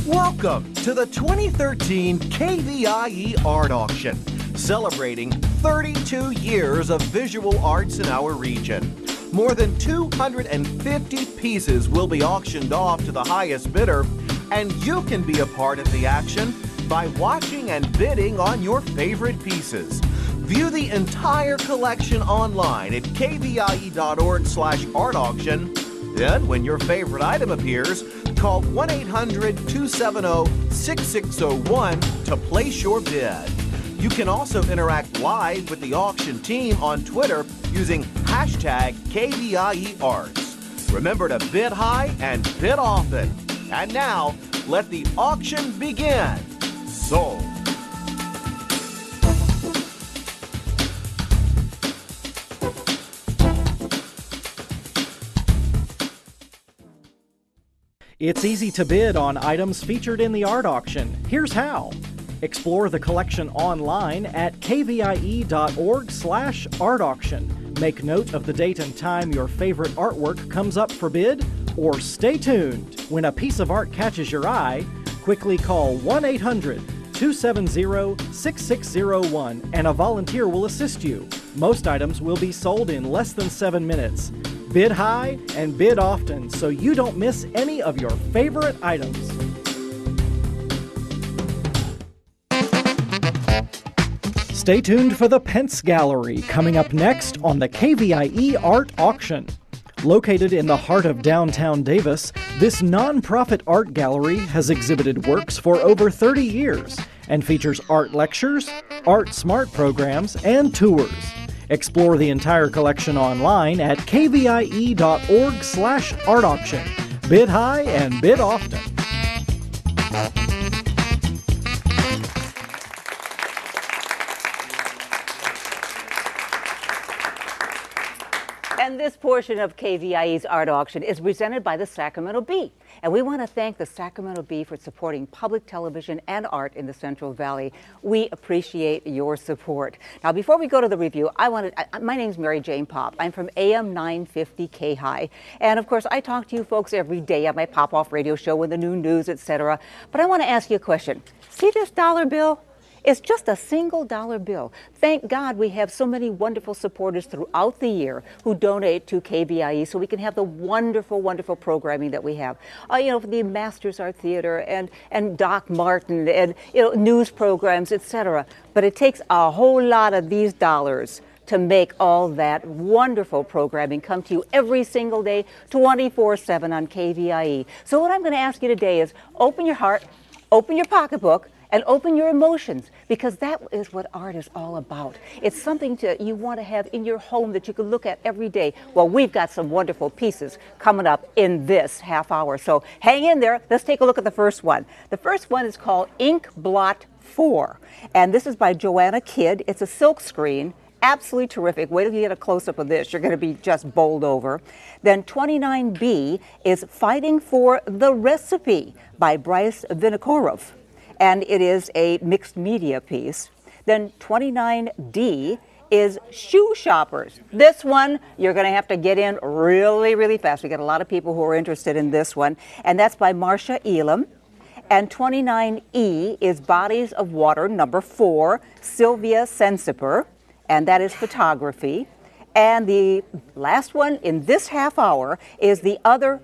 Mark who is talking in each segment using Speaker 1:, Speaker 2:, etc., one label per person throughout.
Speaker 1: Welcome to the 2013 KVIE Art Auction, celebrating 32 years of visual arts in our region. More than 250 pieces will be auctioned off to the highest bidder, and you can be a part of the action by watching and bidding on your favorite pieces. View the entire collection online at kvie.org/art auction. Then, when your favorite item appears, call 1-800-270-6601 to place your bid. You can also interact live with the auction team on Twitter using hashtag KVIEArts. Remember to bid high and bid often. And now, let the auction begin. Sold.
Speaker 2: It's easy to bid on items featured in the art auction. Here's how. Explore the collection online at kvie.org/art auction. Make note of the date and time your favorite artwork comes up for bid, or stay tuned. When a piece of art catches your eye, quickly call 1-800-270-6601 and a volunteer will assist you. Most items will be sold in less than 7 minutes. Bid high and bid often so you don't miss any of your favorite items. Stay tuned for the Pence Gallery coming up next on the KVIE Art Auction. Located in the heart of downtown Davis, this nonprofit art gallery has exhibited works for over 30 years and features art lectures, art smart programs, and tours. Explore the entire collection online at kvie.org/art auction. Bid high and bid often.
Speaker 3: And this portion of KVIE's Art Auction is presented by the Sacramento Bee. And we want to thank the Sacramento Bee for supporting public television and art in the Central Valley. We appreciate your support. Now, before we go to the review, my name's Mary Jane Popp. I'm from AM 950 KHI. And of course, I talk to you folks every day on my pop-off radio show with the new news, etc. But I want to ask you a question. See this dollar bill? It's just a single dollar bill. Thank God we have so many wonderful supporters throughout the year who donate to KVIE so we can have the wonderful, wonderful programming that we have. The Masters Art Theater and Doc Martin and, news programs, etc. But it takes a whole lot of these dollars to make all that wonderful programming come to you every single day, 24/7 on KVIE. So what I'm going to ask you today is open your heart, open your pocketbook, and open your emotions, because that is what art is all about. It's something you want to have in your home that you can look at every day. Well, we've got some wonderful pieces coming up in this half hour, so hang in there. Let's take a look at the first one. The first one is called Ink Blot 4, and this is by Joanna Kidd. It's a silk screen. Absolutely terrific. Wait till you get a close-up of this. You're going to be just bowled over. Then 29B is Fighting for the Recipe by Bryce Vinokurov, and it is a mixed media piece. Then 29D is Shoe Shoppers. This one, you're going to have to get in really, really fast. We got a lot of people who are interested in this one, and that's by Marcia Elam. And 29E is Bodies of Water, number 4, Sylvia Sensiper, and that is photography. And the last one in this half hour is The Other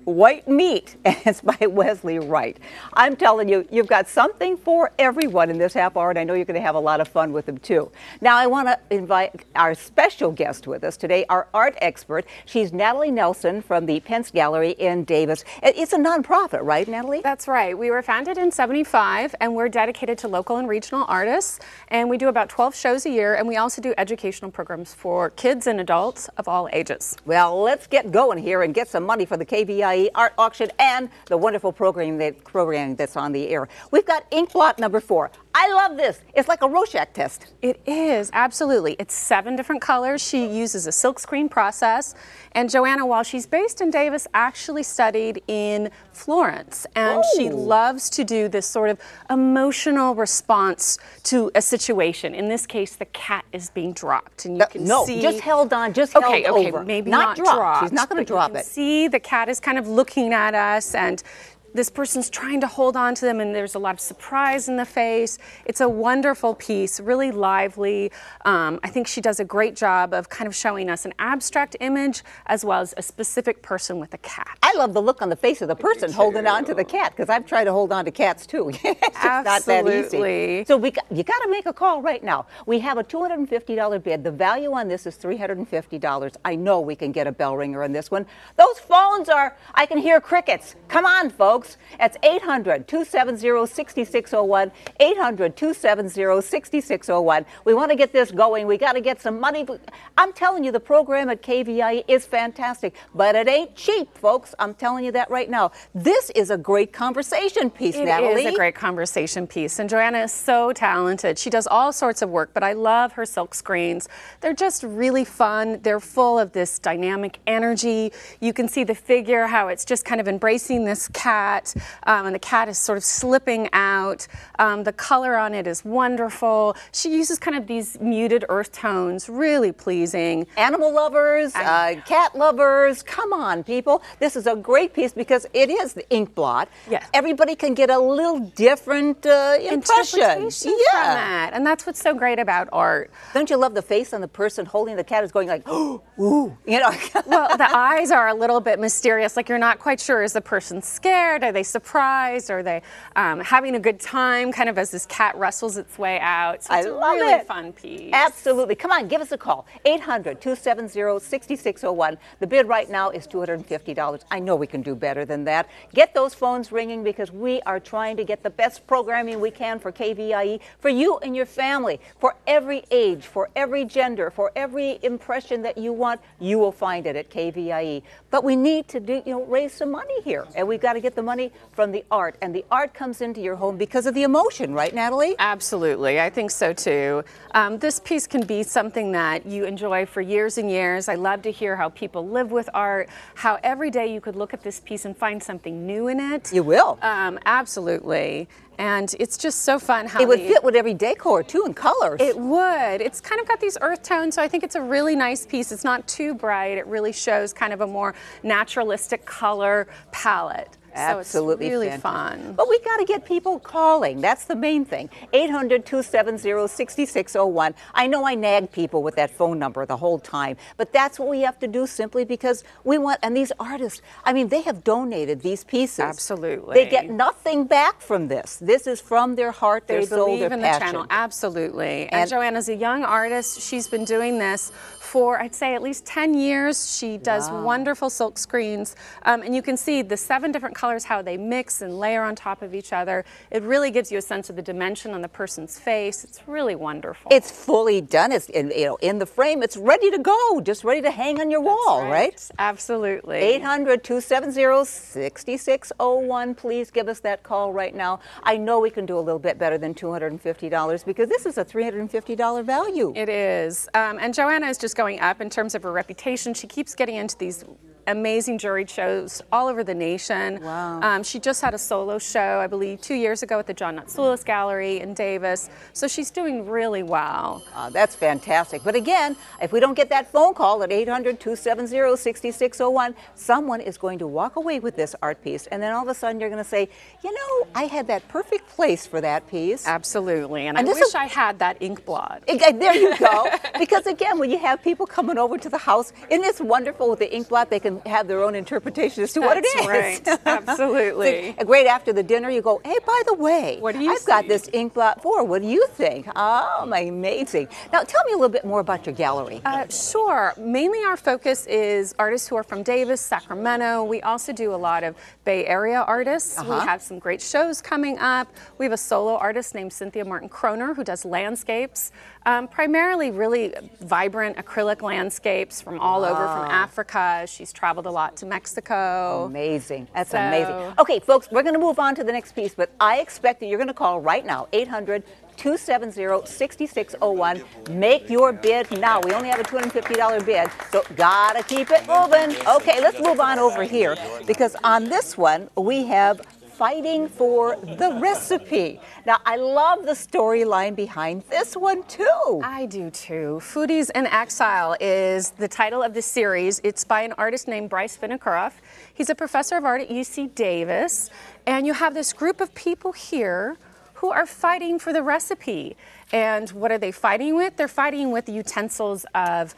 Speaker 3: White Meat, and it's by Wesley Wright. I'm telling you, you've got something for everyone in this half hour, and I know you're going to have a lot of fun with them too. Now, I want to invite our special guest with us today, our art expert. She's Natalie Nelson from the Pence Gallery in Davis. It's a nonprofit, right, Natalie?
Speaker 4: That's right. We were founded in '75, and we're dedicated to local and regional artists, and we do about 12 shows a year, and we also do educational programs for kids and adults of all ages.
Speaker 3: Well, let's get going here and get some money for the KVIE Art Auction and the wonderful programming that's on the air. We've got Ink Blot number 4. I love this. It's like a Rorschach test.
Speaker 4: It is, absolutely. It's 7 different colors. She uses a silkscreen process. And Joanna, while she's based in Davis, actually studied in Florence. And she loves to do this sort of emotional response to a situation. In this case, the cat is being dropped. And you can see...
Speaker 3: just held on, just held over.
Speaker 4: Maybe not dropped.
Speaker 3: She's not going to drop it.
Speaker 4: You can see the cat is kind of looking at us, and this person's trying to hold on to them and there's a lot of surprise in the face. It's a wonderful piece, really lively. I think she does a great job of kind of showing us an abstract image as well as a specific person with a cat.
Speaker 3: I love the look on the face of the person holding on to the cat, because I've tried to hold on to cats too. It's just not that easy. So you got to make a call right now. We have a $250 bid. The value on this is $350. I know we can get a bell ringer on this one. Those phones are, I can hear crickets. Come on, folks. It's 800-270-6601, 800-270-6601. We want to get this going. We got to get some money. I'm telling you, the program at KVIE is fantastic, but it ain't cheap, folks. I'm telling you that right now. This is a great conversation piece, Natalie.
Speaker 4: It is a great conversation piece, and Joanna is so talented. She does all sorts of work, but I love her silk screens. They're just really fun. They're full of this dynamic energy. You can see the figure, how it's just kind of embracing this cat, and the cat is sort of slipping out. The color on it is wonderful. She uses kind of these muted earth tones, really pleasing.
Speaker 3: Animal lovers, cat lovers, come on, people. This is a great piece because it is the ink blot.
Speaker 4: Yes.
Speaker 3: Everybody can get a little different impression.
Speaker 4: From that. And that's what's so great about art.
Speaker 3: Don't you love the face on the person holding the cat is going like, ooh, you know?
Speaker 4: Well, the eyes are a little bit mysterious. Like, you're not quite sure, is the person scared? Are they surprised? Are they having a good time, kind of as this cat wrestles its way out? So it's a really fun piece.
Speaker 3: Absolutely. Come on, give us a call. 800-270-6601. The bid right now is $250. I know we can do better than that. Get those phones ringing, because we are trying to get the best programming we can for KVIE, for you and your family, for every age, for every gender, for every impression that you want. You will find it at KVIE. But we need to raise some money here, and we've got to get the money from the art, and the art comes into your home because of the emotion, right, Natalie?
Speaker 4: Absolutely, I think so too. This piece can be something that you enjoy for years and years. I love to hear how people live with art, how every day you could look at this piece and find something new in it.
Speaker 3: You will.
Speaker 4: Absolutely. And it's just so fun how
Speaker 3: it would fit with every decor too, in colors.
Speaker 4: It would. It's kind of got these earth tones, so I think it's a really nice piece. It's not too bright. It really shows kind of a more naturalistic color palette.
Speaker 3: Absolutely,
Speaker 4: so it's really
Speaker 3: fantastic.
Speaker 4: fun.
Speaker 3: But we got to get people calling. That's the main thing. 800-270-6601. I know I nag people with that phone number the whole time, but that's what we have to do, simply because we want, and these artists, I mean, they have donated these pieces.
Speaker 4: Absolutely.
Speaker 3: They get nothing back from this. This is from their heart, their soul, their passion.
Speaker 4: They believe in the channel. Absolutely. And Joanna's a young artist. She's been doing this for, I'd say, at least 10 years. She does wonderful silk screens, and you can see the 7 different colors, how they mix and layer on top of each other. It really gives you a sense of the dimension on the person's face. It's really wonderful.
Speaker 3: It's fully done. It's in the frame. It's ready to go, just ready to hang on your wall, right?
Speaker 4: Absolutely.
Speaker 3: 800-270-6601. Please give us that call right now. I know we can do a little bit better than $250, because this is a $350 value.
Speaker 4: It is. And Joanna is just going up in terms of her reputation. She keeps getting into these amazing juried shows all over the nation.
Speaker 3: Wow.
Speaker 4: She just had a solo show, I believe, 2 years ago at the John Nutsoulis Gallery in Davis. So she's doing really well.
Speaker 3: That's fantastic. But again, if we don't get that phone call at 800-270-6601, someone is going to walk away with this art piece, and then all of a sudden you're going to say, you know, I had that perfect place for that piece.
Speaker 4: Absolutely. And I wish I had that ink blot.
Speaker 3: There you go. Because again, when you have people coming over to the house, isn't it wonderful with the ink blot? They can have their own interpretation as to what it is.
Speaker 4: Right. Absolutely.
Speaker 3: Great, after the dinner, you go, hey, by the way,
Speaker 4: what do you
Speaker 3: I've got this ink blot for. What do you think? Oh, amazing. Now, tell me a little bit more about your gallery.
Speaker 4: Sure. Mainly our focus is artists who are from Davis, Sacramento. We also do a lot of Bay Area artists. We have some great shows coming up. We have a solo artist named Cynthia Martin Kroner who does landscapes, primarily really vibrant acrylic landscapes from all over, from Africa. She's traveled a lot to Mexico.
Speaker 3: Amazing. That's amazing. Okay, folks, we're going to move on to the next piece, but I expect that you're going to call right now, 800-270-6601. Make your bid now. We only have a $250 bid, so gotta keep it moving. Okay, let's move on over here, because on this one, we have fighting for the recipe. Now, I love the storyline behind this one, too.
Speaker 4: I do, too. Foodies in Exile is the title of the series. It's by an artist named Bryce Vinokuroff. He's a professor of art at UC Davis. And you have this group of people here who are fighting for the recipe. And what are they fighting with? They're fighting with the utensils of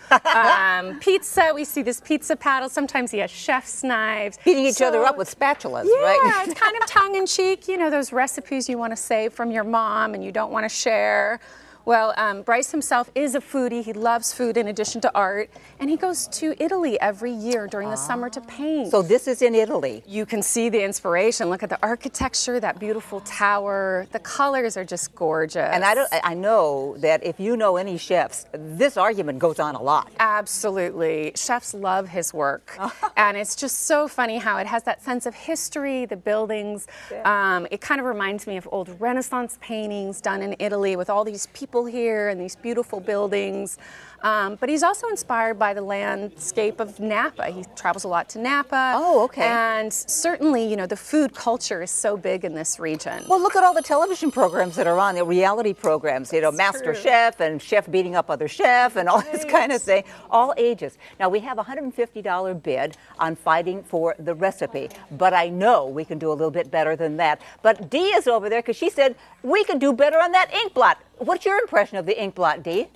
Speaker 4: pizza. We see this pizza paddle. Sometimes he has chef's knives.
Speaker 3: Beating each other up with spatulas, right?
Speaker 4: Yeah, it's kind of tongue-in-cheek. You know, those recipes you want to save from your mom and you don't want to share. Well, Bryce himself is a foodie. He loves food in addition to art. And he goes to Italy every year during the summer to paint.
Speaker 3: So this is in Italy.
Speaker 4: You can see the inspiration. Look at the architecture, that beautiful tower. The colors are just gorgeous.
Speaker 3: And I know that if you know any chefs, this argument goes on a lot.
Speaker 4: Absolutely. Chefs love his work. And it's just so funny how it has that sense of history, the buildings. It kind of reminds me of old Renaissance paintings done in Italy with all these people here and these beautiful buildings. But he's also inspired by the landscape of Napa. He travels a lot to Napa.
Speaker 3: Oh, okay.
Speaker 4: And certainly, you know, the food culture is so big in this region.
Speaker 3: Well, look at all the television programs that are on, the reality programs, you know, Master Chef and Chef beating up other chef and all this kind of thing, all ages. Now, we have a $150 bid on fighting for the recipe, but I know we can do a little bit better than that. But Dee is over there because she said we can do better on that ink blot. What's your impression of the ink blot, Dee?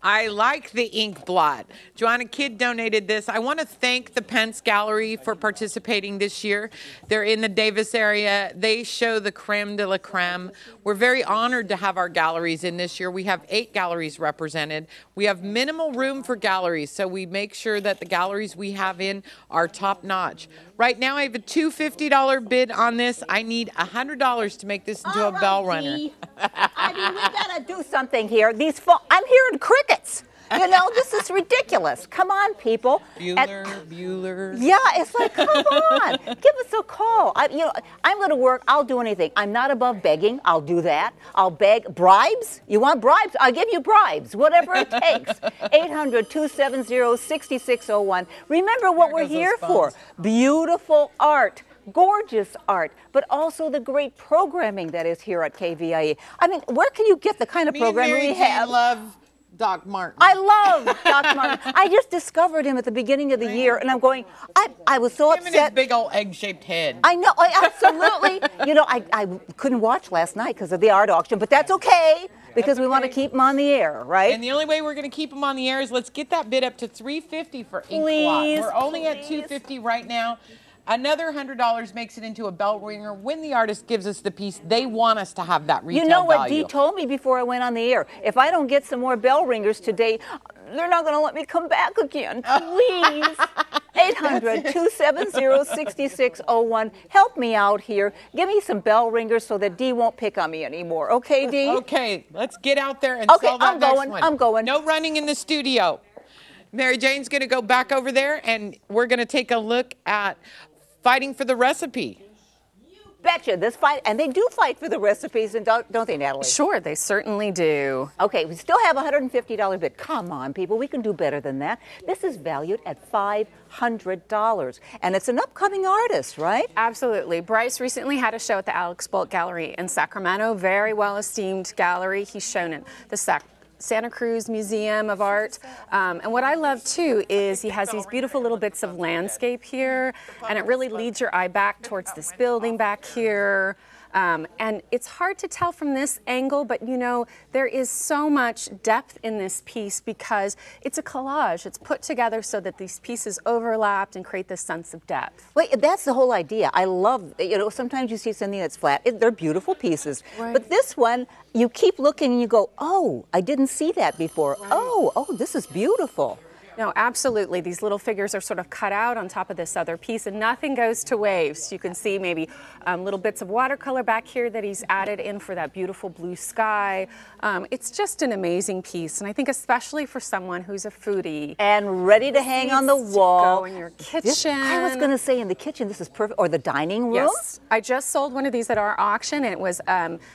Speaker 5: I like the ink blot. Joanna Kidd donated this. I want to thank the Pence Gallery for participating this year. They're in the Davis area. They show the creme de la creme. We're very honored to have our galleries in this year. We have 8 galleries represented. We have minimal room for galleries, so we make sure that the galleries we have in are top notch. Right now, I have a $250 bid on this. I need $100 to make this into a bell runner.
Speaker 3: I mean, we gotta do something here. I'm hearing crickets. You know, this is ridiculous. Come on, people.
Speaker 5: Bueller.
Speaker 3: Yeah, it's like, come on, give us a call. I'm going to work. I'll do anything. I'm not above begging. I'll do that. I'll beg bribes. You want bribes? I'll give you bribes. Whatever it takes. 800-270-6601. Remember what we're here for. Beautiful art. Gorgeous art, but also the great programming that is here at KVIE. I mean, where can you get the kind of programming we have?
Speaker 5: I love Doc Martin.
Speaker 3: I love Doc Martin. I just discovered him at the beginning of the year, and I'm going, I was so upset.
Speaker 5: Him and his big old egg-shaped head.
Speaker 3: I know, absolutely. You know, I couldn't watch last night because of the art auction, but that's okay. Because we want to keep them on the air, right?
Speaker 5: And the only way we're going to keep them on the air is let's get that bid up to $350 for ink blot. We're only at $250 right now. Another $100 makes it into a bell ringer. When the artist gives us the piece, they want us to have that retail value.
Speaker 3: You know what Dee told me before I went on the air? If I don't get some more bell ringers today, they're not going to let me come back again. Please. 800-270-6601. Help me out here. Give me some bell ringers so that Dee won't pick on me anymore. Okay, Dee?
Speaker 5: Okay, let's get out there and sell that next one.
Speaker 3: I'm going.
Speaker 5: No running in the studio. Mary Jane's going to go back over there, and we're going to take a look at fighting for the recipe.
Speaker 3: Betcha, this fight, and they do fight for the recipes, and don't they, Natalie?
Speaker 4: Sure, they certainly do.
Speaker 3: Okay, we still have a $150 bid. Come on, people, we can do better than that. This is valued at $500, and it's an upcoming artist, right?
Speaker 4: Absolutely. Bryce recently had a show at the Alex Bolt Gallery in Sacramento, very well-esteemed gallery. He's shown in the Santa Cruz Museum of Art. And what I love too is he has these beautiful little bits of landscape here, and it really leads your eye back towards this building back here. And it's hard to tell from this angle, but you know, there is so much depth in this piece because it's a collage. It's put together so that these pieces overlapped and create this sense of depth.
Speaker 3: Wait, that's the whole idea. I love, you know, sometimes you see something that's flat. They're beautiful pieces. Right. But this one, you keep looking and you go, oh, I didn't see that before. Right. Oh, this is beautiful.
Speaker 4: No, absolutely. These little figures are sort of cut out on top of this other piece, and nothing goes to waste. You can see maybe little bits of watercolor back here that he's added in for that beautiful blue sky. It's just an amazing piece, and I think especially for someone who's a foodie.
Speaker 3: And ready to hang on the wall.
Speaker 4: Go in your kitchen.
Speaker 3: I was going to say in the kitchen, this is perfect, or the dining room.
Speaker 4: Yes. I just sold one of these at our auction, and it was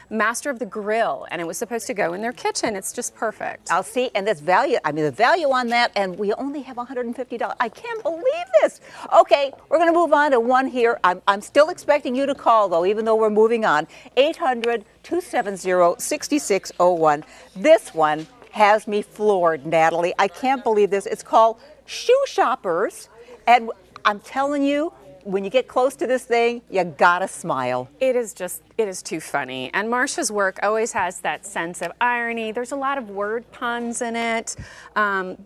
Speaker 4: Master of the Grill, and it was supposed to go in their kitchen. It's just perfect.
Speaker 3: I'll see, and that's value. I mean, the value on that, and we you only have $150. I can't believe this. Okay, we're going to move on to one here. I'm still expecting you to call, though, even though we're moving on. 800-270-6601. This one has me floored, Natalie. I can't believe this. It's called Shoe Shoppers. And I'm telling you, when you get close to this thing, you gotta smile.
Speaker 4: It is too funny. And Marsha's work always has that sense of irony. There's a lot of word puns in it.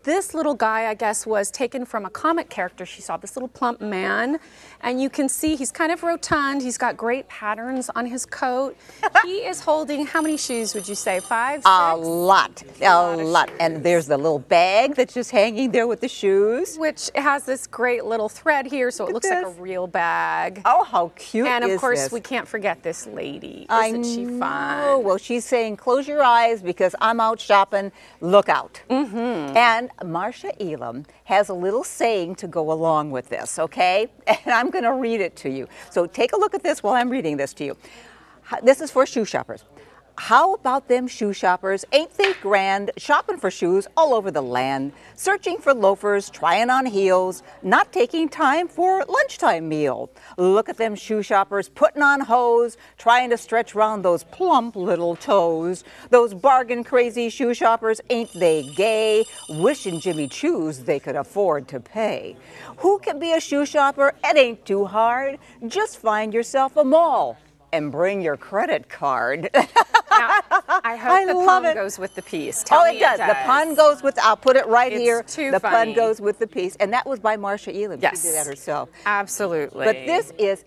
Speaker 4: This little guy, I guess, was taken from a comic character she saw, this little plump man. And you can see he's kind of rotund. He's got great patterns on his coat. He is holding, how many shoes would you say? 5, 6?
Speaker 3: A lot. And there's the little bag that's just hanging there with the shoes.
Speaker 4: Which has this great little thread here, so it looks like a real bag.
Speaker 3: Oh, how cute
Speaker 4: And of
Speaker 3: is
Speaker 4: course,
Speaker 3: this?
Speaker 4: we can't forget this lady.
Speaker 3: I
Speaker 4: Isn't she
Speaker 3: know.
Speaker 4: fun?
Speaker 3: Well, she's saying, close your eyes because I'm out shopping. Look out. And Marsha Elam has a little saying to go along with this, okay? And I'm going to read it to you. So take a look at this while I'm reading this to you. This is for shoe shoppers. How about them shoe shoppers? Ain't they grand? Shopping for shoes all over the land. Searching for loafers, trying on heels, not taking time for lunchtime meal. Look at them shoe shoppers putting on hose, trying to stretch around those plump little toes. Those bargain crazy shoe shoppers, ain't they gay? Wishing Jimmy Choos they could afford to pay. Who can be a shoe shopper? It ain't too hard. Just find yourself a mall and bring your credit card.
Speaker 4: Now, I hope the pun goes with the piece. Tell me
Speaker 3: it does. The pun goes with, I'll put it right here.
Speaker 4: Too
Speaker 3: the
Speaker 4: funny.
Speaker 3: pun goes with the piece. And that was by Marsha Elam.
Speaker 4: Yes.
Speaker 3: She did that herself.
Speaker 4: Absolutely.
Speaker 3: But this is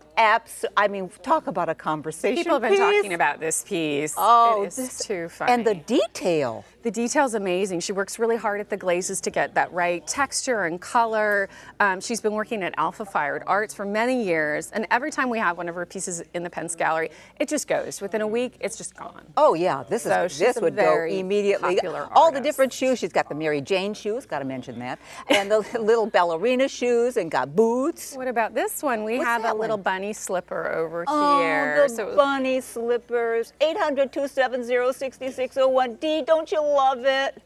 Speaker 3: I mean, talk about a conversation
Speaker 4: People have been talking about this piece.
Speaker 3: Oh,
Speaker 4: it is too funny.
Speaker 3: And the detail.
Speaker 4: The detail's amazing. She works really hard at the glazes to get that right texture and color. She's been working at Alpha Fired Arts for many years, and every time we have one of her pieces in the Pence Gallery, it just goes. Within a week, it's just gone.
Speaker 3: Oh yeah, this would go immediately. All the different shoes. She's got the Mary Jane shoes. Got to mention that, and the little ballerina shoes, and got boots.
Speaker 4: What about this one? We have a little bunny slipper over
Speaker 3: here.
Speaker 4: Oh,
Speaker 3: the bunny slippers. 800-270-6601. Dee, don't you love it?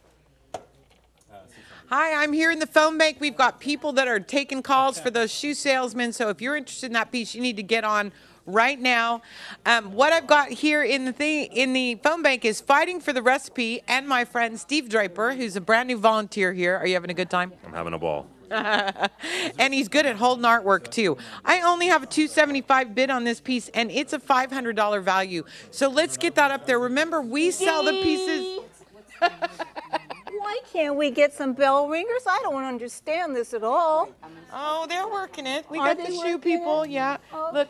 Speaker 5: Hi, I'm here in the phone bank. We've got people that are taking calls for those shoe salesmen. So if you're interested in that piece, you need to get on right now. What I've got here in the phone bank is Fighting for the Recipe, and my friend Steve Draper, who's a brand new volunteer here. Are you having a good time?
Speaker 6: I'm having a ball.
Speaker 5: And he's good at holding artwork too. I only have a $275 bid on this piece, and it's a $500 value. So let's get that up there. Remember, we sell the pieces.
Speaker 3: Why can't we get some bell ringers? I don't understand this at all.
Speaker 5: Oh, they're working it. We
Speaker 3: Are
Speaker 5: got the
Speaker 3: they
Speaker 5: shoe
Speaker 3: working
Speaker 5: people.
Speaker 3: it?
Speaker 5: Yeah.
Speaker 3: Okay.
Speaker 5: Look,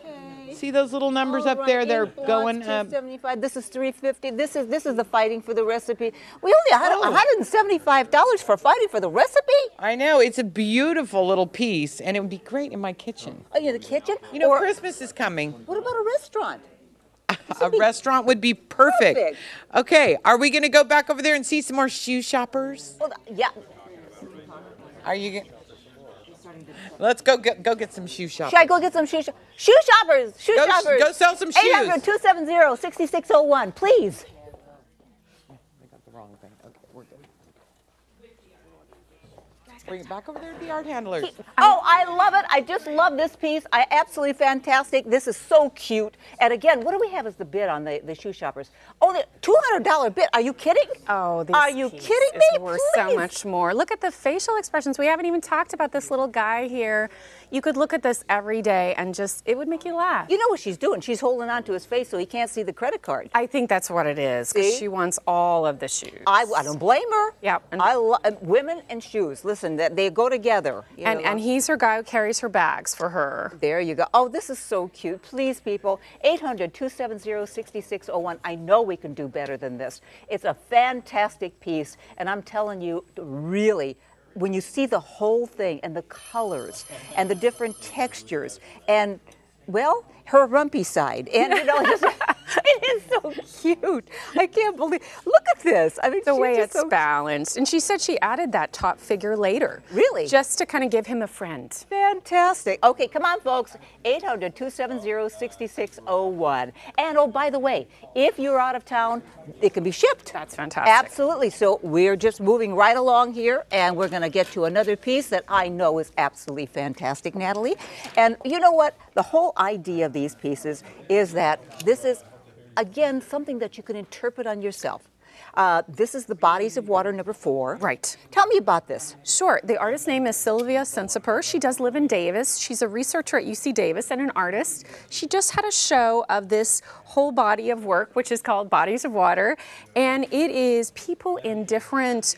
Speaker 5: see those little numbers up there? They're going.
Speaker 3: $275. This is $350. This is the Fighting for the Recipe. We only had $175 for Fighting for the Recipe.
Speaker 5: I know, it's a beautiful little piece, and it would be great in my kitchen.
Speaker 3: Oh, yeah, the kitchen.
Speaker 5: You know, Christmas is coming.
Speaker 3: What about a restaurant?
Speaker 5: A restaurant would be perfect. Okay, are we going to go back over there and see some more shoe shoppers?
Speaker 3: Well, yeah.
Speaker 5: Are you? Let's go get some shoe shoppers.
Speaker 3: Should I go get some shoe shoppers? Shoe shoppers.
Speaker 5: Go sell some shoes.
Speaker 3: 800-270-6601, please.
Speaker 5: I got the wrong thing. Okay, we're good. Bring it back over there to the art handlers.
Speaker 3: Oh, I love it. I just love this piece. Absolutely fantastic. This is so cute. And again, what do we have as the bid on the shoe shoppers? Oh, the $200 bid. Are you kidding?
Speaker 4: Oh, this
Speaker 3: Are you
Speaker 4: piece
Speaker 3: kidding
Speaker 4: is
Speaker 3: me?
Speaker 4: worth
Speaker 3: Please.
Speaker 4: so much more. Look at the facial expressions. We haven't even talked about this little guy here. You could look at this every day and just, it would make you laugh.
Speaker 3: You know what she's doing? She's holding on to his face so he can't see the credit card.
Speaker 4: I think that's what it is, because she wants all of the shoes.
Speaker 3: I don't blame her.
Speaker 4: Yeah.
Speaker 3: I love women and shoes. Listen, they go together.
Speaker 4: And he's her guy who carries her bags for her.
Speaker 3: There you go. Oh, this is so cute. Please, people, 800-270-6601. I know we can do better than this. It's a fantastic piece, and I'm telling you, really, when you see the whole thing and the colors and the different textures and, well, her rumpy side. And, you know, It is so cute. I can't believe. Look at this. I mean,
Speaker 4: The
Speaker 3: she's
Speaker 4: way
Speaker 3: just
Speaker 4: it's
Speaker 3: so
Speaker 4: balanced. And she said she added that top figure later.
Speaker 3: Really?
Speaker 4: Just to kind of give him a friend.
Speaker 3: fantastic. Okay, come on, folks. 800-270-6601. And oh, by the way, if you're out of town, it can be shipped.
Speaker 4: That's fantastic.
Speaker 3: Absolutely. So we're just moving right along here, and we're going to get to another piece that I know is absolutely fantastic, Natalie. And you know what? The whole idea of these pieces is that this is, again, something that you can interpret on yourself. This is the Bodies of Water #4.
Speaker 4: Right.
Speaker 3: Tell me about this.
Speaker 4: Sure. The artist's name is Sylvia Sensiper. She does live in Davis. She's a researcher at UC Davis and an artist. She just had a show of this whole body of work, which is called Bodies of Water. And it is people in different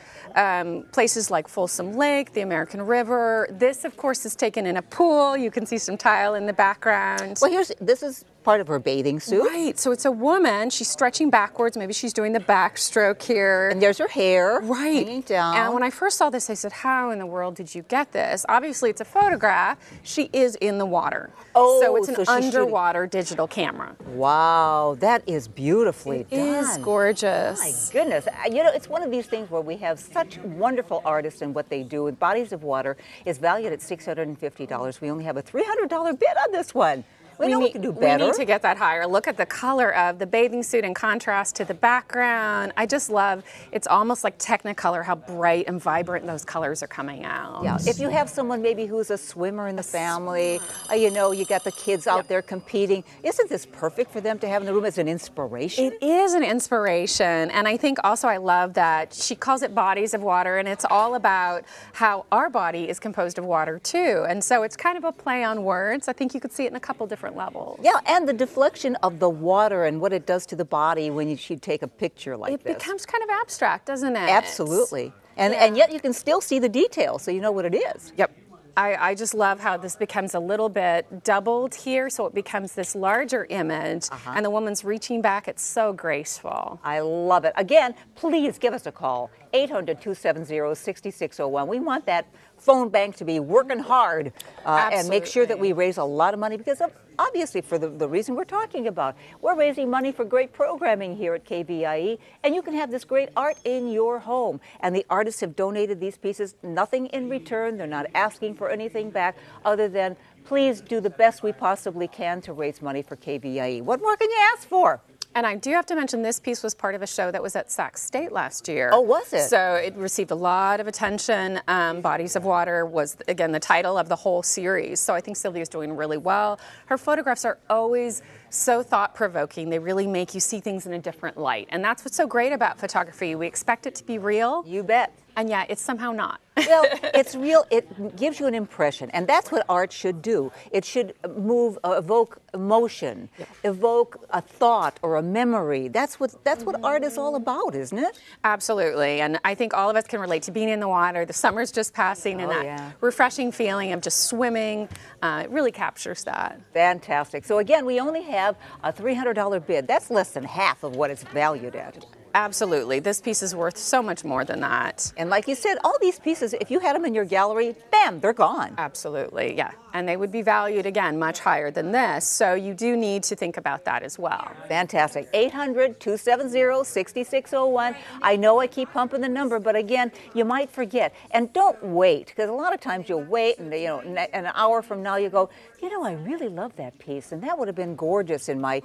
Speaker 4: places like Folsom Lake, the American River. This, of course, is taken in a pool. You can see some tile in the background.
Speaker 3: Well, this is part of her bathing suit.
Speaker 4: Right. So it's a woman. She's stretching backwards. Maybe she's doing the backstroke here.
Speaker 3: And there's her hair
Speaker 4: Right.
Speaker 3: hanging down.
Speaker 4: And when I first saw this, I said, how in the world did you get this? Obviously, it's a photograph. She is in the water.
Speaker 3: Oh,
Speaker 4: so it's an
Speaker 3: so she's shooting.
Speaker 4: underwater digital camera.
Speaker 3: Wow, that is beautifully
Speaker 4: It
Speaker 3: done.
Speaker 4: is gorgeous.
Speaker 3: My goodness. You know, it's one of these things where we have such wonderful artists in what they do. With Bodies of Water is valued at $650. We only have a $300 bid on this one. We know we can do better.
Speaker 4: We need to get that higher. Look at the color of the bathing suit in contrast to the background. I just love, it's almost like Technicolor, how bright and vibrant those colors are coming out.
Speaker 3: Yeah, if you have someone maybe who's a swimmer in the family, you know, you got the kids out there competing, isn't this perfect for them to have in the room as an inspiration?
Speaker 4: It is an inspiration, and I think also I love that she calls it Bodies of Water, and it's all about how our body is composed of water too, and so it's kind of a play on words. I think you could see it in a couple different levels.
Speaker 3: Yeah, and the deflection of the water and what it does to the body when you take a picture like this.
Speaker 4: It becomes kind of abstract, doesn't it?
Speaker 3: Absolutely. And yet you can still see the details, so you know what it is.
Speaker 4: Yep. I just love how this becomes a little bit doubled here, so it becomes this larger image, and the woman's reaching back. It's so graceful.
Speaker 3: I love it. Again, please give us a call, 800-270-6601. We want that phone bank to be working hard and make sure that we raise a lot of money because obviously for the reason we're talking about. We're raising money for great programming here at KVIE, and you can have this great art in your home. And the artists have donated these pieces, nothing in return. They're not asking for anything back other than please do the best we possibly can to raise money for KVIE. What more can you ask for?
Speaker 4: And I do have to mention this piece was part of a show that was at Sac State last year.
Speaker 3: Oh, was it?
Speaker 4: So it received a lot of attention. Bodies of Water was, again, the title of the whole series. So I think Sylvia's doing really well. Her photographs are always so thought-provoking. They really make you see things in a different light. And that's what's so great about photography. We expect it to be real.
Speaker 3: You bet.
Speaker 4: And yet it's somehow not.
Speaker 3: Well, it's real. It gives you an impression, and that's what art should do. It should evoke emotion, evoke a thought or a memory. That's what art is all about, isn't it?
Speaker 4: Absolutely, and I think all of us can relate to being in the water. The summer's just passing, and that refreshing feeling of just swimming, it really captures that.
Speaker 3: Fantastic. So again, we only have a $300 bid. That's less than half of what it's valued at.
Speaker 4: Absolutely. This piece is worth so much more than that.
Speaker 3: And like you said, all these pieces, if you had them in your gallery, bam, they're gone.
Speaker 4: Absolutely, yeah. And they would be valued, again, much higher than this. So you do need to think about that as well.
Speaker 3: Fantastic. 800-270-6601. I know I keep pumping the number, but again, you might forget. And don't wait, because a lot of times you'll wait and, you know, an hour from now you go, you know, I really love that piece, and that would have been gorgeous in my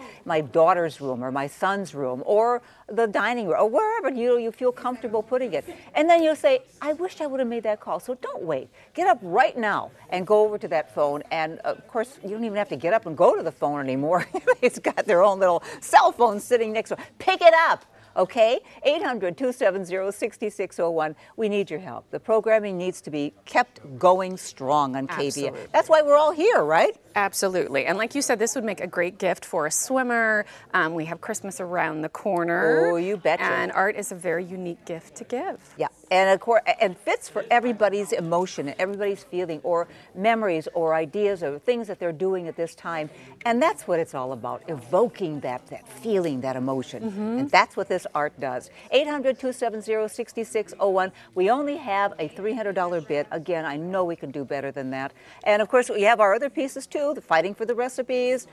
Speaker 3: daughter's room or my son's room or the dining room or wherever you feel comfortable putting it. And then you'll say, I wish I would have made that call. So don't wait. Get up right now and go over to that phone. And of course, you don't even have to get up and go to the phone anymore. It's got their own little cell phone sitting next to it. Pick it up. Okay, 800-270-6601. We need your help. The programming needs to be kept going strong on KVIE. That's why we're all here, right?
Speaker 4: Absolutely. And like you said, this would make a great gift for a swimmer. We have Christmas around the corner.
Speaker 3: Oh, you betcha.
Speaker 4: And art is a very unique gift to give.
Speaker 3: Yeah. and of course, and fits for everybody's emotion and everybody's feeling or memories or ideas or things that they're doing at this time. And that's what it's all about, evoking that feeling, that emotion. And that's what this art does. 800-270-6601. We only have a $300 bid. Again, I know we can do better than that. And of course, we have our other pieces too, the Fighting for the Recipes,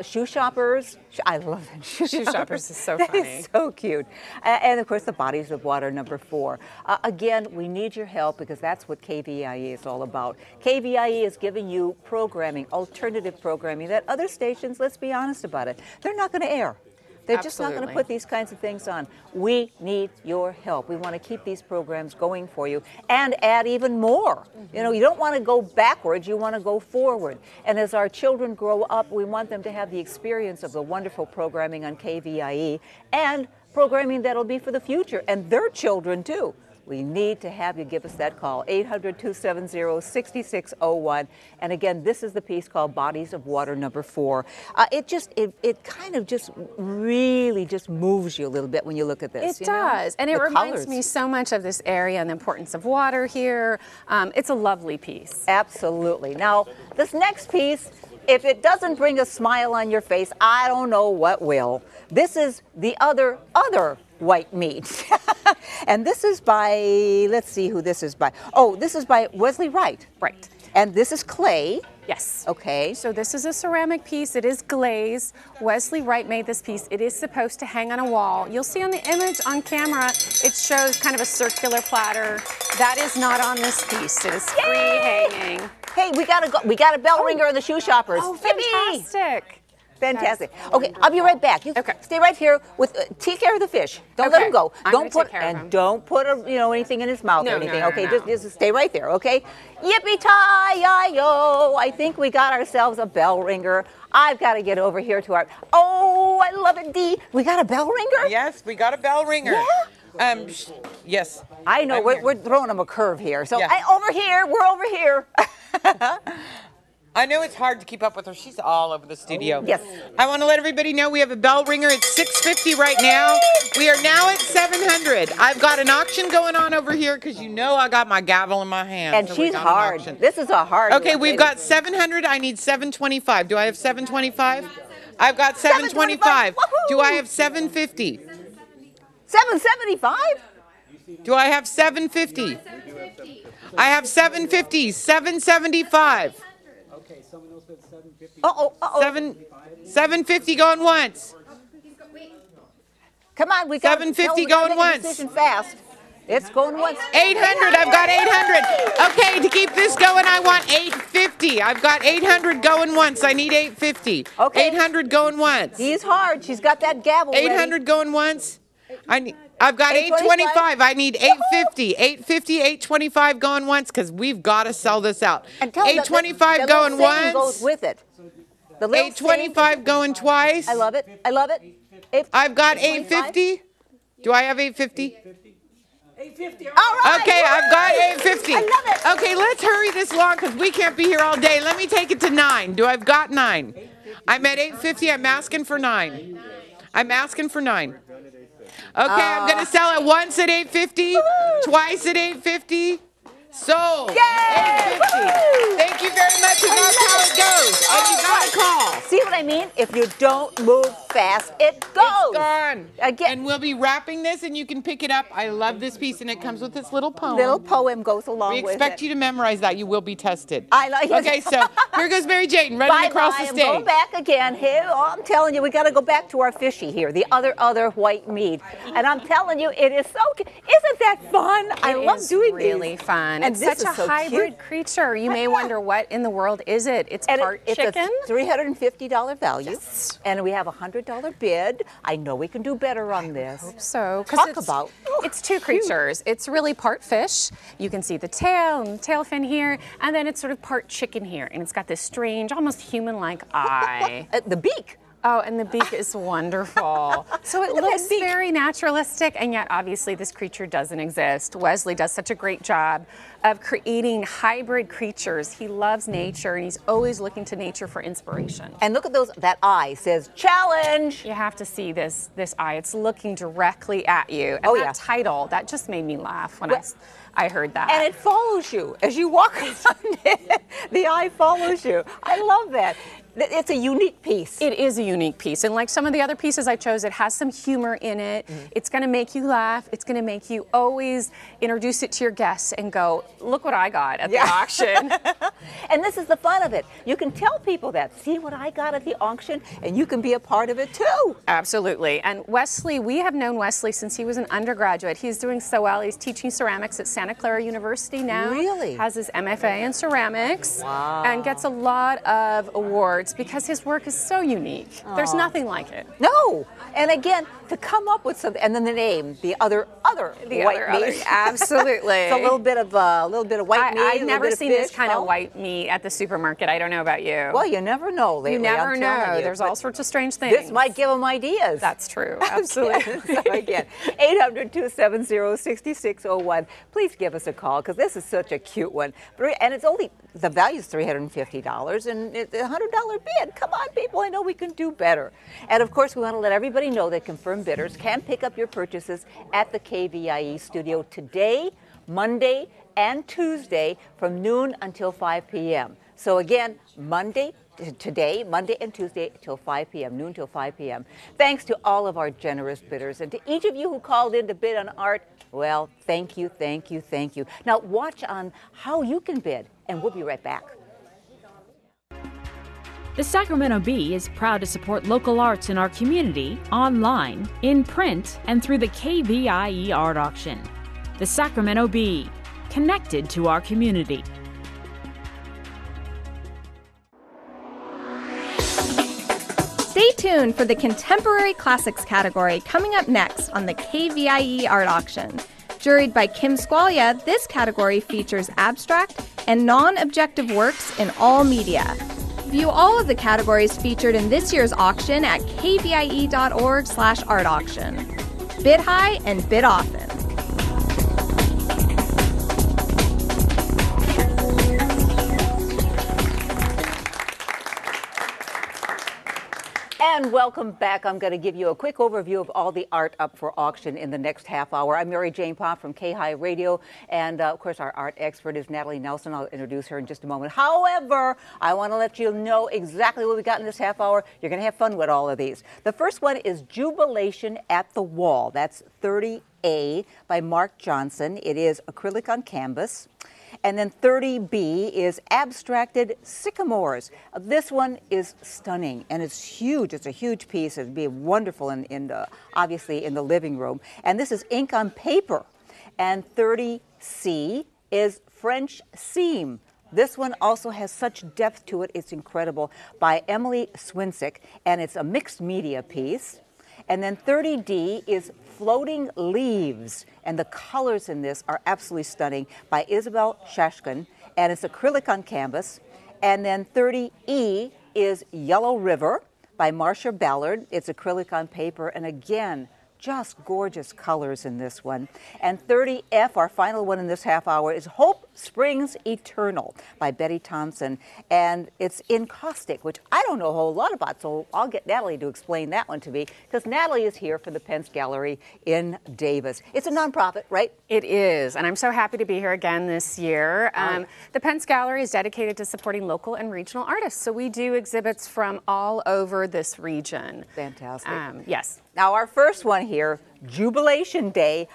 Speaker 3: Shoe Shoppers. I love that.
Speaker 4: Shoe Shoppers is so
Speaker 3: That
Speaker 4: funny.
Speaker 3: is so cute. And of course, the Bodies of Water #4. Again, we need your help because that's what KVIE is all about. KVIE is giving you programming, alternative programming that other stations, let's be honest about it, they're not going to air. They're just not going to
Speaker 4: Absolutely.
Speaker 3: put these kinds of things on. We need your help. We want to keep these programs going for you and add even more. You know, you don't want to go backwards, you want to go forward. And as our children grow up, we want them to have the experience of the wonderful programming on KVIE and programming that'll be for the future and their children too. We need to have you give us that call, 800-270-6601. And again, this is the piece called Bodies of Water #4. It kind of just really just moves you a little bit when you look at this.
Speaker 4: It
Speaker 3: you know?
Speaker 4: does, and it
Speaker 3: The
Speaker 4: reminds
Speaker 3: colors.
Speaker 4: me so much of this area and the importance of water here. It's a lovely piece.
Speaker 3: Absolutely. Now, this next piece, if it doesn't bring a smile on your face, I don't know what will. This is the other white meat. And this is by, let's see who this is by. Oh, this is by Wesley Wright.
Speaker 4: Right.
Speaker 3: And this is clay.
Speaker 4: Yes.
Speaker 3: Okay.
Speaker 4: So this is a ceramic piece. It is glazed. Wesley Wright made this piece. It is supposed to hang on a wall. You'll see on the image on camera, it shows kind of a circular platter. That is not on this piece. It is free hanging.
Speaker 3: Hey, we got a bell ringer in the Shoe Shoppers.
Speaker 4: Oh,
Speaker 3: Yippee!
Speaker 4: fantastic.
Speaker 3: Fantastic. Okay, I'll be right back. You
Speaker 4: Okay.
Speaker 3: stay right here with take care of the fish. Don't let
Speaker 4: Okay.
Speaker 3: him go.
Speaker 4: I'm
Speaker 3: Don't
Speaker 4: gonna
Speaker 3: put
Speaker 4: take care of him.
Speaker 3: and don't put anything in his mouth
Speaker 4: No,
Speaker 3: or
Speaker 4: no,
Speaker 3: anything.
Speaker 4: no,
Speaker 3: Okay,
Speaker 4: no.
Speaker 3: just stay right there. Okay. Yippee ki yo! I think we got ourselves a bell ringer. I've got to get over here to our. Oh, I love it, Dee. We got a bell ringer.
Speaker 5: Yes, we got a bell ringer.
Speaker 3: Yeah?
Speaker 5: Yes.
Speaker 3: I know
Speaker 5: I'm
Speaker 3: we're
Speaker 5: here.
Speaker 3: throwing them a curve here. So
Speaker 5: Yeah.
Speaker 3: over here. We're over here.
Speaker 5: I know it's hard to keep up with her. She's all over the studio.
Speaker 3: Yes.
Speaker 5: I want to let everybody know we have a bell ringer. It's $650 right now. We are now at $700. I've got an auction going on over here because you know I got my gavel in my hand.
Speaker 3: And
Speaker 5: so we
Speaker 3: she's
Speaker 5: got an
Speaker 3: hard.
Speaker 5: auction.
Speaker 3: This is a hard.
Speaker 5: Okay,
Speaker 3: one,
Speaker 5: we've
Speaker 3: baby.
Speaker 5: got $700. I need $725. Do I have $725? I've got $725. Do I have $750?
Speaker 3: $775.
Speaker 5: Do I have $750? I have $750. $775.
Speaker 3: Uh-oh.
Speaker 5: $750 going once.
Speaker 3: Come on, we got
Speaker 5: $750 going once.
Speaker 3: Decision fast. It's going once.
Speaker 5: 800. I've got 800. Okay, to keep this going, I want 850. I've got 800 going once. I need 850.
Speaker 3: Okay.
Speaker 5: 800 going once.
Speaker 3: He's hard. She's got that gavel ready.
Speaker 5: 800 going once. I've got
Speaker 3: 825.
Speaker 5: 825. I need 850. 850, 825 going once because we've got to sell this out.
Speaker 3: And tell them
Speaker 5: 825
Speaker 3: the
Speaker 5: going
Speaker 3: little saying
Speaker 5: once.
Speaker 3: goes with it. The little
Speaker 5: 825 going twice.
Speaker 3: saying- I love it. I love it.
Speaker 5: I've got
Speaker 3: 825.
Speaker 5: 850. Do I have 850?
Speaker 3: 850. All right.
Speaker 5: Okay, I've got 850.
Speaker 3: I love it.
Speaker 5: Okay, let's hurry this along because we can't be here all day. Let me take it to 9. Do I've got 9? I'm at 850. I'm asking for 9. I'm asking for 9. Okay, I'm going to sell it once at 850, twice at 850. Sold.
Speaker 3: Yay!
Speaker 5: 850.
Speaker 3: Woo-hoo!
Speaker 5: Thank you very much, and that's how it goes. And you got to call.
Speaker 3: See what I mean? If you don't move fast, it goes.
Speaker 5: It's gone.
Speaker 3: Again.
Speaker 5: And we'll be wrapping this, and you can pick it up. I love this piece, and it comes with this little poem.
Speaker 3: Little poem goes along
Speaker 5: We
Speaker 3: with
Speaker 5: expect
Speaker 3: it.
Speaker 5: you to memorize that. You will be tested.
Speaker 3: I like it.
Speaker 5: Okay, so here goes Mary Jane running
Speaker 3: Bye-bye.
Speaker 5: across the
Speaker 3: I'm
Speaker 5: stage.
Speaker 3: going back again. Here, I'm telling you, we got to go back to our fishy here, the other white meat. And I'm telling you, it is so. Isn't that fun? I love doing these.
Speaker 4: Really fun.
Speaker 3: And
Speaker 4: It's
Speaker 3: this
Speaker 4: such a
Speaker 3: is so
Speaker 4: hybrid
Speaker 3: cute.
Speaker 4: creature. You may wonder what in the world is it? It's
Speaker 3: And
Speaker 4: part
Speaker 3: it's
Speaker 4: chicken.
Speaker 3: a $350 value,
Speaker 4: Yes.
Speaker 3: and we have a $100 bid. I know we can do better on this.
Speaker 4: So,
Speaker 3: Talk
Speaker 4: it's,
Speaker 3: about-
Speaker 4: it's two creatures. It's really part fish. You can see the tail and the tail fin here, and then it's sort of part chicken here, and it's got this strange, almost human-like eye.
Speaker 3: The beak.
Speaker 4: Oh, and the beak is wonderful. So it looks very naturalistic, and yet obviously this creature doesn't exist. Wesley does such a great job of creating hybrid creatures. He loves nature, and he's always looking to nature for inspiration.
Speaker 3: And look at those, that eye says, challenge.
Speaker 4: You have to see this eye. It's looking directly at you. And that title, that just made me laugh when I heard that.
Speaker 3: And it follows you as you walk around it. The eye follows you. I love that. It's a unique piece.
Speaker 4: It is a unique piece. And like some of the other pieces I chose, it has some humor in it. It's going to make you laugh. It's going to make you always introduce it to your guests and go, look what I got at the auction.
Speaker 3: And this is the fun of it. You can tell people that. See what I got at the auction, and you can be a part of it too.
Speaker 4: Absolutely. And Wesley, we have known Wesley since he was an undergraduate. He's doing so well. He's teaching ceramics at Santa Clara University now.
Speaker 3: Really?
Speaker 4: Has his MFA in ceramics.
Speaker 3: Wow.
Speaker 4: And gets a lot of awards because his work is so unique. There's nothing like it.
Speaker 3: No. And again, to come up with something, and then the name, the other white meat.
Speaker 4: Absolutely.
Speaker 3: It's a little bit of white meat.
Speaker 4: I've never seen this kind of white meat at the supermarket. I don't know about you.
Speaker 3: Well, you never know lately.
Speaker 4: You never
Speaker 3: I'm
Speaker 4: know.
Speaker 3: telling you.
Speaker 4: There's all sorts of strange things.
Speaker 3: This might give them ideas.
Speaker 4: That's true. Absolutely.
Speaker 3: So again, 800-270-6601. Please give us a call because this is such a cute one. And it's only, the value is $350 and it's a $100 bid. Come on, people. I know we can do better. And of course, we want to let everybody know that confirmed bidders can pick up your purchases at the KVIE studio today, Monday, and Tuesday from noon until 5 p.m. So again, today, Monday and Tuesday till 5 p.m., noon till 5 p.m. Thanks to all of our generous bidders and to each of you who called in to bid on art. Well, thank you, thank you, thank you. Now watch on how you can bid, and we'll be right back.
Speaker 6: The Sacramento Bee is proud to support local arts in our community, online, in print, and through the KVIE Art Auction. The Sacramento Bee, connected to our community.
Speaker 7: Stay tuned for the Contemporary Classics category coming up next on the KVIE Art Auction. Juried by Kim Squalia, this category features abstract and non-objective works in all media. View all of the categories featured in this year's auction at kvie.org/art auction. Bid high and bid often.
Speaker 3: And welcome back. I'm going to give you a quick overview of all the art up for auction in the next half hour. I'm Mary Jane Pop from KVIE Radio, and of course our art expert is Natalie Nelson. I'll introduce her in just a moment. However, I want to let you know exactly what we got in this half hour. You're going to have fun with all of these. The first one is Jubilation at the Wall. That's 30A by Mark Johnson. It is acrylic on canvas. And then 30B is Abstracted Sycamores. This one is stunning, and it's huge. It's a huge piece. It'd be wonderful obviously in the living room. And this is ink on paper. And 30C is French Seam. This one also has such depth to it. It's incredible, by Emily Swinsick, and it's a mixed media piece. And then 30D is Floating Leaves, and the colors in this are absolutely stunning, by Isabel Shashkin, and it's acrylic on canvas. And then 30E is Yellow River by Marcia Ballard. It's acrylic on paper, and again, just gorgeous colors in this one. And 30F, our final one in this half hour, is Hope Springs Eternal by Betty Thompson. And it's in caustic, which I don't know a whole lot about, so I'll get Natalie to explain that one to me, because Natalie is here for the Pence Gallery in Davis. It's a nonprofit, right?
Speaker 4: It is, and I'm so happy to be here again this year. The Pence Gallery is dedicated to supporting local and regional artists, so we do exhibits from all over this region.
Speaker 3: Fantastic.
Speaker 4: Yes.
Speaker 3: Now, our first one here, Jubilation Day.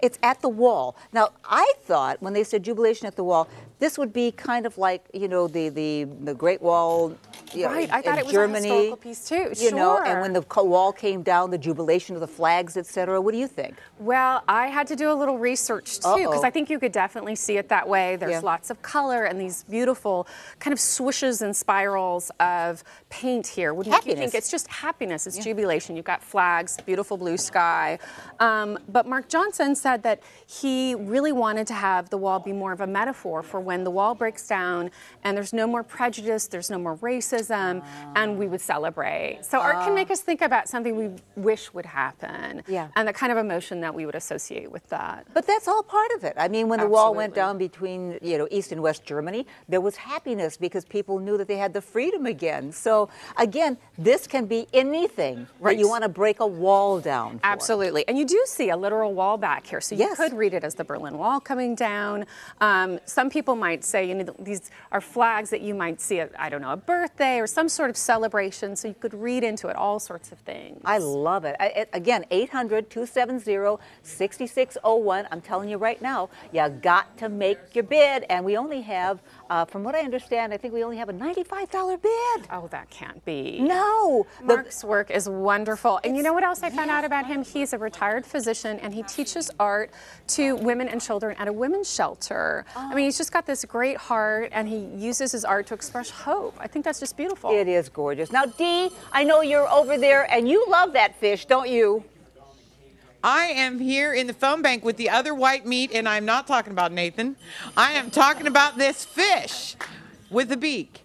Speaker 3: It's at the wall. Now, I thought when they said Jubilation at the Wall, this would be kind of like, you know, the Great Wall,
Speaker 4: right. I thought it was
Speaker 3: Germany,
Speaker 4: a historical piece too.
Speaker 3: You know, and when the wall came down, the jubilation of the flags, etc. What do you think?
Speaker 4: Well, I had to do a little research too, because I think you could definitely see it that way. There's lots of color and these beautiful kind of swishes and spirals of paint here. Wouldn't you think? It's just happiness. It's jubilation. You've got flags, beautiful blue sky. But Mark Johnson said that he really wanted to have the wall be more of a metaphor for when the wall breaks down and there's no more prejudice, there's no more racism, baptism, and we would celebrate. So art can make us think about something we wish would happen, and the kind of emotion that we would associate with that.
Speaker 3: But that's all part of it. I mean, when the wall went down between, you know, East and West Germany, there was happiness because people knew that they had the freedom again. So again, this can be anything that you want to break a wall down for.
Speaker 4: Absolutely. And you do see a literal wall back here. So you could read it as the Berlin Wall coming down. Some people might say, you know, these are flags that you might see at, I don't know, a birthday or some sort of celebration. So you could read into it all sorts of things.
Speaker 3: I love it. Again, 800-270-6601. I'm telling you right now, you got to make your bid. And we only have, from what I understand, I think we only have a $95 bid.
Speaker 4: Oh, that can't be.
Speaker 3: No.
Speaker 4: Mark's work is wonderful. And you know what else I found out about him? He's a retired physician, and he teaches art to women and children at a women's shelter. I mean, he's just got this great heart, and he uses his art to express hope. I think that's just beautiful.
Speaker 3: It is gorgeous. Now, Dee, I know you're over there, and you love that fish, don't you?
Speaker 5: I am here in the phone bank with the other white meat, and I'm not talking about Nathan. I am talking about this fish with a beak.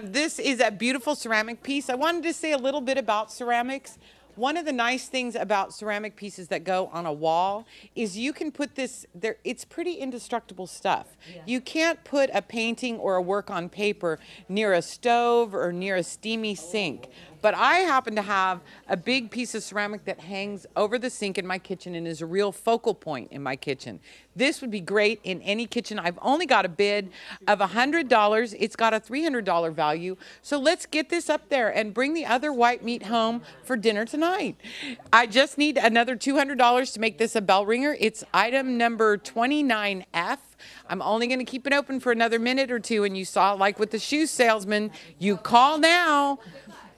Speaker 5: This is a beautiful ceramic piece. I wanted to say a little bit about ceramics. One of the nice things about ceramic pieces that go on a wall is you can put this there. It's pretty indestructible stuff. You can't put a painting or a work on paper near a stove or near a steamy sink. But I happen to have a big piece of ceramic that hangs over the sink in my kitchen and is a real focal point in my kitchen. This would be great in any kitchen. I've only got a bid of $100. It's got a $300 value. So let's get this up there and bring the other white meat home for dinner tonight. I just need another $200 to make this a bell ringer. It's item number 29F. I'm only going to keep it open for another minute or two. And you saw, like with the shoe salesman, you call now.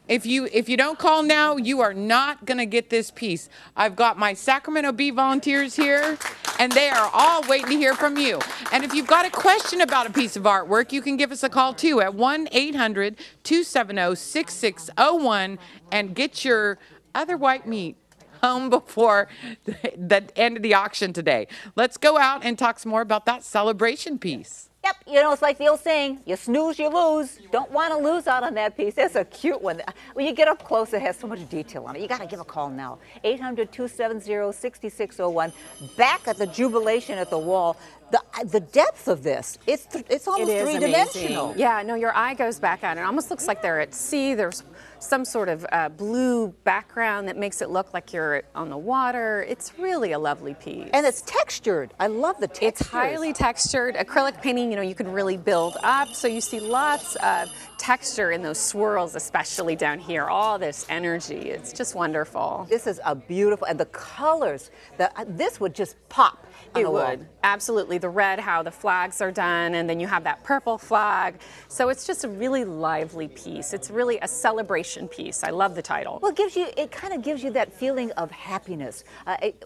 Speaker 5: If you don't call now, you are not going to get this piece. I've got my Sacramento Bee volunteers here, and they are all waiting to hear from you. And if you've got a question about a piece of artwork, you can give us a call, too, at 1-800-270-6601 and get your other white meat home before the end of the auction today. Let's go out and talk some more about that celebration piece.
Speaker 3: Yep, you know, it's like the old saying, you snooze, you lose. Don't want to lose out on that piece. That's a cute one. When you get up close, it has so much detail on it. You got to give a call now. 800-270-6601. Back at the jubilation at the wall, the depth of this, it's almost three-dimensional.
Speaker 4: Amazing. Yeah, no, your eye goes back at it. It almost looks like they're at sea. There's some sort of blue background that makes it look like you're on the water. It's really a lovely piece.
Speaker 3: And it's textured. I love the texture.
Speaker 4: It's highly textured. Acrylic painting, you know, you can really build up. So you see lots of texture in those swirls, especially down here. All this energy. It's just wonderful.
Speaker 3: This is a beautiful, and the colors, this would just pop.
Speaker 4: It would, absolutely. The red, how the flags are done, and then you have that purple flag. So it's just a really lively piece. It's really a celebration piece. I love the title.
Speaker 3: Well, it kind of gives you that feeling of happiness.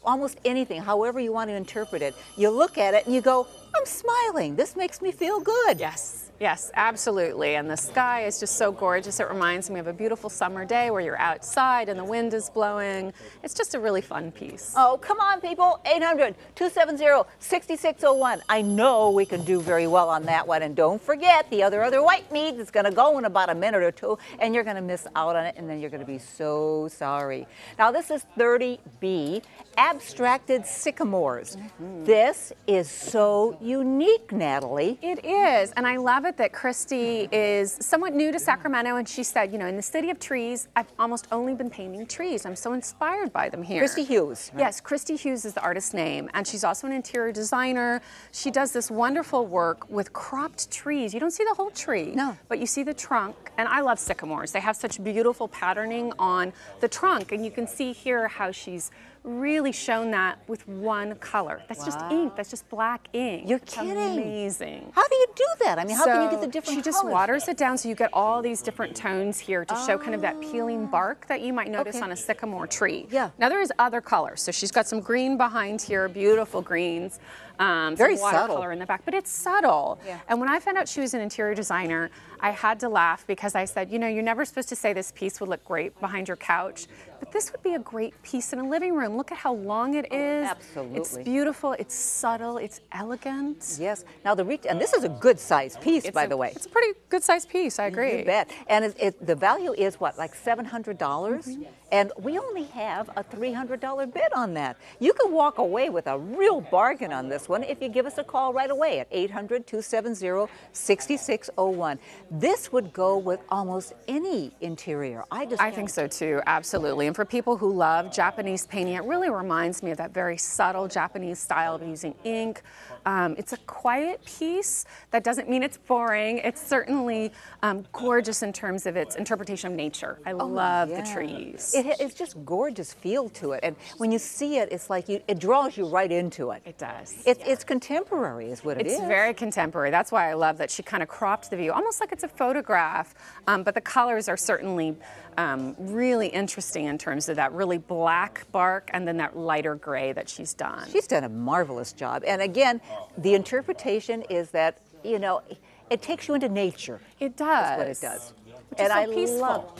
Speaker 3: Almost anything, however you want to interpret it. You look at it and you go, I'm smiling. This makes me feel good.
Speaker 4: Yes. Yes, absolutely. And the sky is just so gorgeous. It reminds me of a beautiful summer day where you're outside and the wind is blowing. It's just a really fun piece.
Speaker 3: Oh, come on, people. 800-270-6601. I know we can do very well on that one. And don't forget, the other white meat is going to go in about a minute or two, and you're going to miss out on it, and then you're going to be so sorry. Now, this is 30B, Abstracted Sycamores. This is so unique, Natalie.
Speaker 4: It is, and I love it that Christy is somewhat new to Sacramento, and she said, you know, in the city of trees, I've almost only been painting trees. I'm so inspired by them here.
Speaker 3: Christy Hughes. Right?
Speaker 4: Yes, Christy Hughes is the artist's name, and she's also an interior designer. She does this wonderful work with cropped trees. You don't see the whole tree,
Speaker 3: no,
Speaker 4: but you see the trunk, and I love sycamores. They have such beautiful patterning on the trunk, and you can see here how she's really shown that with one color. That's just ink. That's just black ink.
Speaker 3: You're
Speaker 4: it's
Speaker 3: kidding.
Speaker 4: Amazing.
Speaker 3: How do you do that? I mean, how can you get the different
Speaker 4: She just waters it down so you get all these different tones here to show kind of that peeling bark that you might notice on a sycamore tree.
Speaker 3: Yeah.
Speaker 4: Now there is other colors. So she's got some green behind here, beautiful greens.
Speaker 3: Very
Speaker 4: some watercolor in the back, but it's subtle.
Speaker 3: Yeah.
Speaker 4: And when I found out she was an interior designer, I had to laugh because I said, you know, you're never supposed to say this piece would look great behind your couch, but this would be a great piece in a living room. Look at how long it is.
Speaker 3: Absolutely.
Speaker 4: It's beautiful, it's subtle, it's elegant.
Speaker 3: Yes. Now and this is a good size piece, by the way.
Speaker 4: It's a pretty good size piece, I agree.
Speaker 3: You bet. And the value is what, like $700? And we only have a $300 bid on that. You can walk away with a real bargain on this one if you give us a call right away at 800-270-6601. This would go with almost any interior. I
Speaker 4: think so too, absolutely. And for people who love Japanese painting, it really reminds me of that very subtle Japanese style of using ink. It's a quiet piece. That doesn't mean it's boring. It's certainly gorgeous in terms of its interpretation of nature. I love the trees.
Speaker 3: It's just gorgeous feel to it. And when you see it, it's like it draws you right into it.
Speaker 4: It does.
Speaker 3: It's contemporary is what it is.
Speaker 4: It's very contemporary. That's why I love that she kind of cropped the view, almost like it's a photograph. But the colors are certainly really interesting in terms of that really black bark and then that lighter gray that she's done.
Speaker 3: She's done a marvelous job. And again, the interpretation is that, you know, it takes you into nature.
Speaker 4: It does.
Speaker 3: That's what it does.
Speaker 4: Which is so peaceful.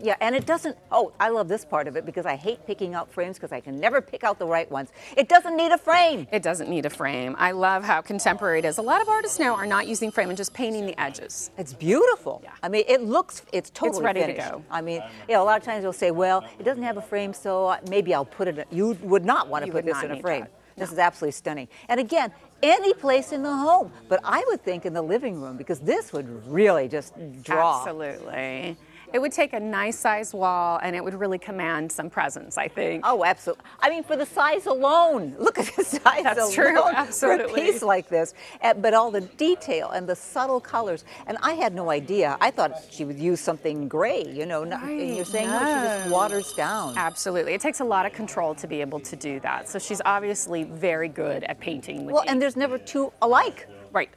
Speaker 3: Yeah, and it doesn't, I love this part of it because I hate picking out frames because I can never pick out the right ones. It doesn't need a frame.
Speaker 4: It doesn't need a frame. I love how contemporary it is. A lot of artists now are not using frame and just painting the edges.
Speaker 3: It's beautiful. Yeah. I mean, it's totally
Speaker 4: ready
Speaker 3: finished.
Speaker 4: to go.
Speaker 3: I mean, you know, a lot of times you'll say, well, it doesn't have a frame, so maybe I'll put it, you would not want to put this in a frame. This is absolutely stunning. And again, any place in the home, but I would think in the living room because this would really just draw.
Speaker 4: Absolutely. It would take a nice sized wall and it would really command some presence, I think.
Speaker 3: Oh, absolutely. I mean, for the size alone. Look at the size alone.
Speaker 4: That's true, absolutely.
Speaker 3: For a piece like this. But all the detail and the subtle colors. And I had no idea. I thought she would use something gray, you know. And you're saying, no, she just waters down.
Speaker 4: Absolutely. It takes a lot of control to be able to do that. So she's obviously very good at painting with ink.
Speaker 3: And there's never two alike.
Speaker 4: Right.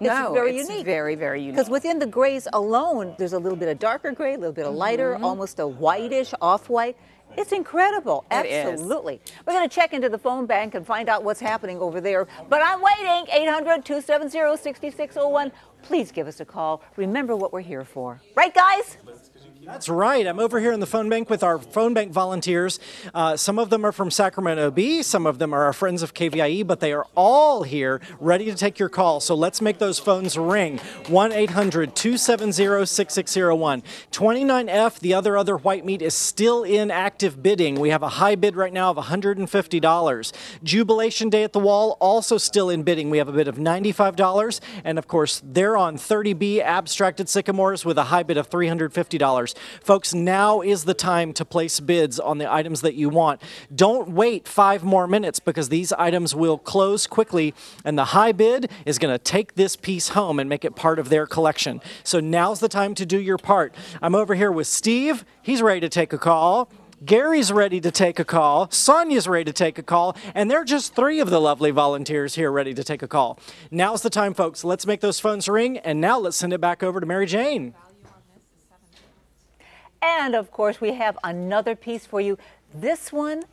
Speaker 3: It's very unique.
Speaker 4: Very, very unique.
Speaker 3: Because within the grays alone, there's a little bit of darker gray, a little bit of lighter, almost a whitish, off-white. It's incredible. Absolutely. We're going to check into the phone bank and find out what's happening over there. But I'm waiting. 800-270-6601. Please give us a call. Remember what we're here for. Right, guys?
Speaker 2: That's right. I'm over here in the phone bank with our phone bank volunteers. Some of them are from Sacramento Bee. Some of them are our friends of KVIE, but they are all here ready to take your call. So let's make those phones ring. 1-800-270-6601. 29F, the other white meat, is still in active bidding. We have a high bid right now of $150. Jubilation Day at the Wall, also still in bidding. We have a bid of $95. And of course, they're on 30B abstracted sycamores with a high bid of $350. Folks, now is the time to place bids on the items that you want. Don't wait 5 more minutes because these items will close quickly and the high bid is going to take this piece home and make it part of their collection. So now's the time to do your part. I'm over here with Steve. He's ready to take a call. Gary's ready to take a call. Sonia's ready to take a call. And they're just 3 of the lovely volunteers here ready to take a call. Now's the time, folks. Let's make those phones ring. And now let's send it back over to Mary Jane.
Speaker 3: And of course, we have another piece for you. This one,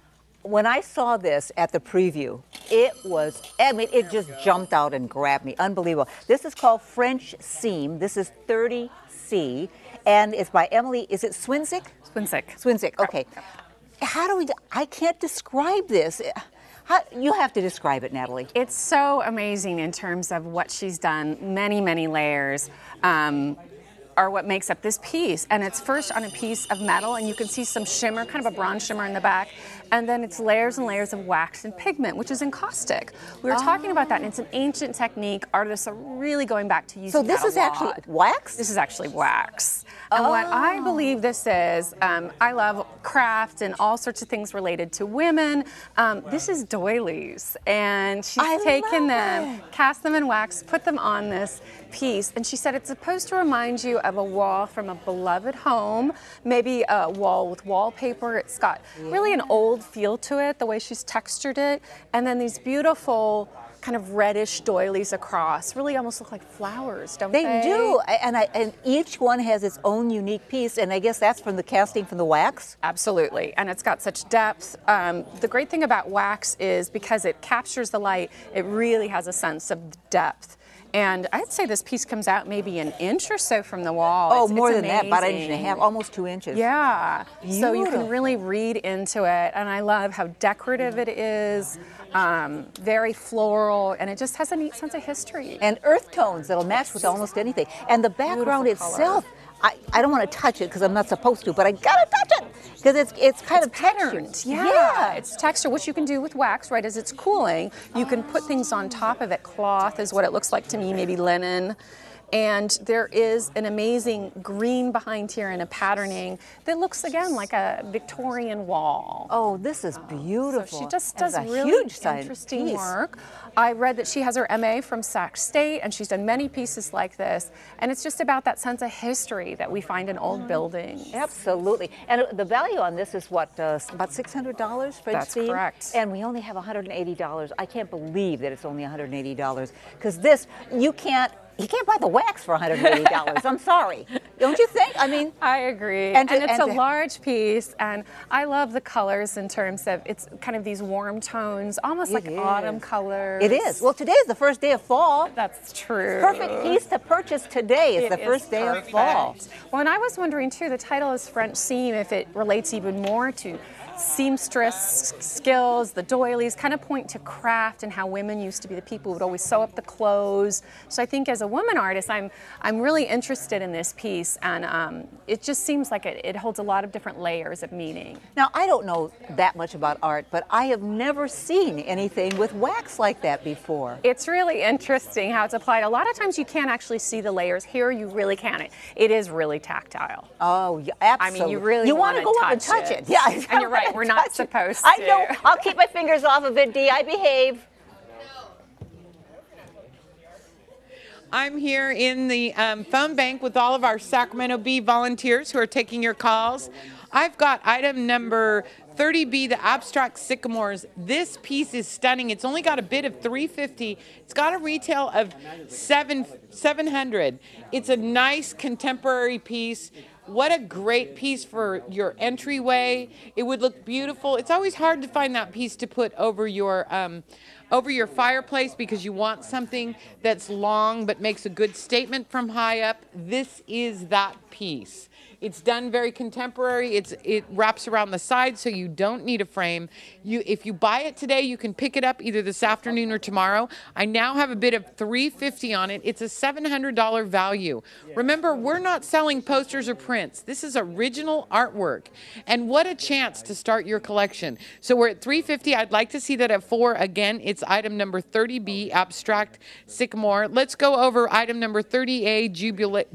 Speaker 3: when I saw this at the preview, it just jumped out and grabbed me. Unbelievable. This is called French Seam. This is 30C, and it's by Emily, is it Swinsick? Swinsick, okay. I can't describe this. You have to describe it, Natalie.
Speaker 4: It's so amazing in terms of what she's done. Many, many layers. Are what makes up this piece, and it's first on a piece of metal, and you can see some shimmer, kind of a bronze shimmer in the back, and then it's layers and layers of wax and pigment, which is encaustic. We were talking about that, and it's an ancient technique. Artists are really going back to using that a lot.
Speaker 3: So this is actually wax?
Speaker 4: This is actually wax. And what I believe this is, I love craft and all sorts of things related to women. This is doilies, and she's taken them, cast them in wax, put them on this piece, and she said it's supposed to remind you of a wall from a beloved home, maybe a wall with wallpaper. It's got really an old feel to it, the way she's textured it, and then these beautiful kind of reddish doilies across. Really almost look like flowers, don't they?
Speaker 3: They do, and each one has its own unique piece, and I guess that's from the casting from the wax?
Speaker 4: Absolutely, and it's got such depth. The great thing about wax is because it captures the light, it really has a sense of depth. And I'd say this piece comes out maybe an inch or so from the wall.
Speaker 3: Oh,
Speaker 4: it's
Speaker 3: more than that, about an
Speaker 4: amazing.
Speaker 3: inch and a half, almost 2 inches.
Speaker 4: Yeah, so you can
Speaker 3: Beautiful.
Speaker 4: really read into it, and I love how decorative it is, very floral, and it just has a neat sense of history.
Speaker 3: And earth tones that'll match with almost anything. And the background
Speaker 4: Beautiful
Speaker 3: itself, I don't want to touch it because I'm not supposed to, but I gotta touch it because it's kind of
Speaker 4: patterned.
Speaker 3: textured.
Speaker 4: Yeah, it's texture, which you can do with wax, right? As it's cooling, you can put things on top of it. Cloth is what it looks like to me, maybe linen. And there is an amazing green behind here and a patterning that looks again like a Victorian wall.
Speaker 3: Oh, this is beautiful.
Speaker 4: So she just
Speaker 3: That's
Speaker 4: does
Speaker 3: a
Speaker 4: really
Speaker 3: huge
Speaker 4: interesting
Speaker 3: piece.
Speaker 4: work. I read that she has her MA from Sac State, and she's done many pieces like this. And it's just about that sense of history that we find in old buildings.
Speaker 3: Absolutely. And the value on this is what, about $600 for
Speaker 4: That's
Speaker 3: seed?
Speaker 4: correct.
Speaker 3: And we only have $180. I can't believe that it's only $180 because this, you can't buy the wax for $180. I'm sorry. Don't you think? I mean,
Speaker 4: I agree.
Speaker 3: And
Speaker 4: And,
Speaker 3: to-
Speaker 4: it's
Speaker 3: and
Speaker 4: a
Speaker 3: to-
Speaker 4: large piece, and I love the colors in terms of it's kind of these warm tones, almost like
Speaker 3: It
Speaker 4: autumn
Speaker 3: is.
Speaker 4: colors.
Speaker 3: it is. Well, today is the first day of fall.
Speaker 4: That's true.
Speaker 3: Perfect piece to purchase today. It's the
Speaker 4: It
Speaker 3: first
Speaker 4: is
Speaker 3: day of
Speaker 4: perfect.
Speaker 3: fall.
Speaker 4: Well, and I was wondering too, the title is French Seam, if it relates even more to seamstress skills, the doilies, kind of point to craft and how women used to be the people who would always sew up the clothes. So I think as a woman artist, I'm really interested in this piece, and it just seems like it holds a lot of different layers of meaning.
Speaker 3: Now, I don't know that much about art, but I have never seen anything with wax like that before.
Speaker 4: It's really interesting how it's applied. A lot of times you can't actually see the layers. Here you really can. It is really tactile.
Speaker 3: Oh, yeah, absolutely.
Speaker 4: I mean, you really
Speaker 3: want to
Speaker 4: wanna
Speaker 3: go up and touch it. Yeah,
Speaker 4: And you're right, we're not supposed
Speaker 3: I
Speaker 4: to.
Speaker 3: know. I'll keep my fingers off of it, Dee. I behave.
Speaker 5: I'm here in the phone bank with all of our Sacramento Bee volunteers who are taking your calls. I've got item number 30B, the abstract sycamores. This piece is stunning. It's only got a bid of $350. It's got a retail of $700. It's a nice contemporary piece. What a great piece for your entryway. It would look beautiful. It's always hard to find that piece to put over your fireplace because you want something that's long but makes a good statement from high up. This is that piece. It's done very contemporary. It wraps around the side so you don't need a frame. If you buy it today, you can pick it up either this afternoon or tomorrow. I now have a bid of $350 on it. It's a $700 value. Remember, we're not selling posters or prints. This is original artwork. And what a chance to start your collection. So we're at $350. I'd like to see that at $4. Again, it's item number 30B, abstract sycamore. Let's go over item number 30A,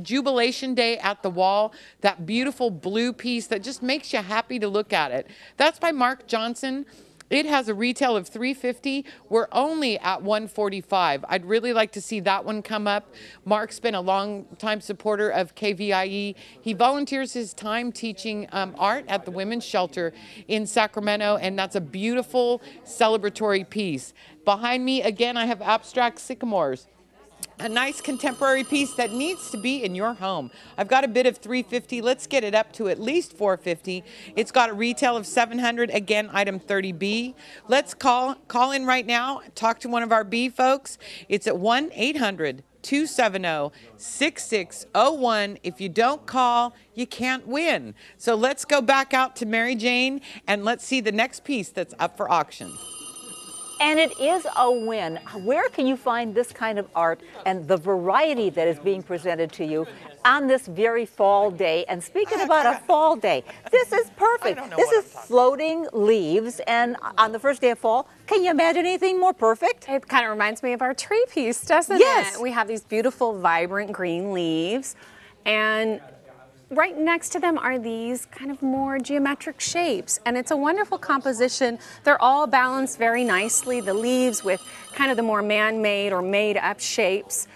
Speaker 5: Jubilation Day at the Wall. That beautiful blue piece that just makes you happy to look at it. That's by Mark Johnson. It has a retail of $350. We're only at $145. I'd really like to see that one come up. Mark's been a long-time supporter of KVIE. He volunteers his time teaching art at the Women's Shelter in Sacramento, and that's a beautiful celebratory piece. Behind me, again, I have abstract sycamores. A nice contemporary piece that needs to be in your home. I've got a bid of $350. Let's get it up to at least $450. It's got a retail of $700. Again, item 30B. Let's call in right now. Talk to one of our bee folks. It's at 1-800-270-6601. If you don't call, you can't win. So let's go back out to Mary Jane and let's see the next piece that's up for auction.
Speaker 3: And it is a win. Where can you find this kind of art and the variety that is being presented to you on this very fall day? And speaking about a fall day, this is perfect. This is floating leaves, and on the first day of fall, can you imagine anything more perfect?
Speaker 4: It kind of reminds me of our tree piece, doesn't
Speaker 3: Yes.
Speaker 4: it? We have these beautiful, vibrant green leaves, and right next to them are these kind of more geometric shapes, and it's a wonderful composition. They're all balanced very nicely, the leaves with kind of the more man-made or made-up shapes.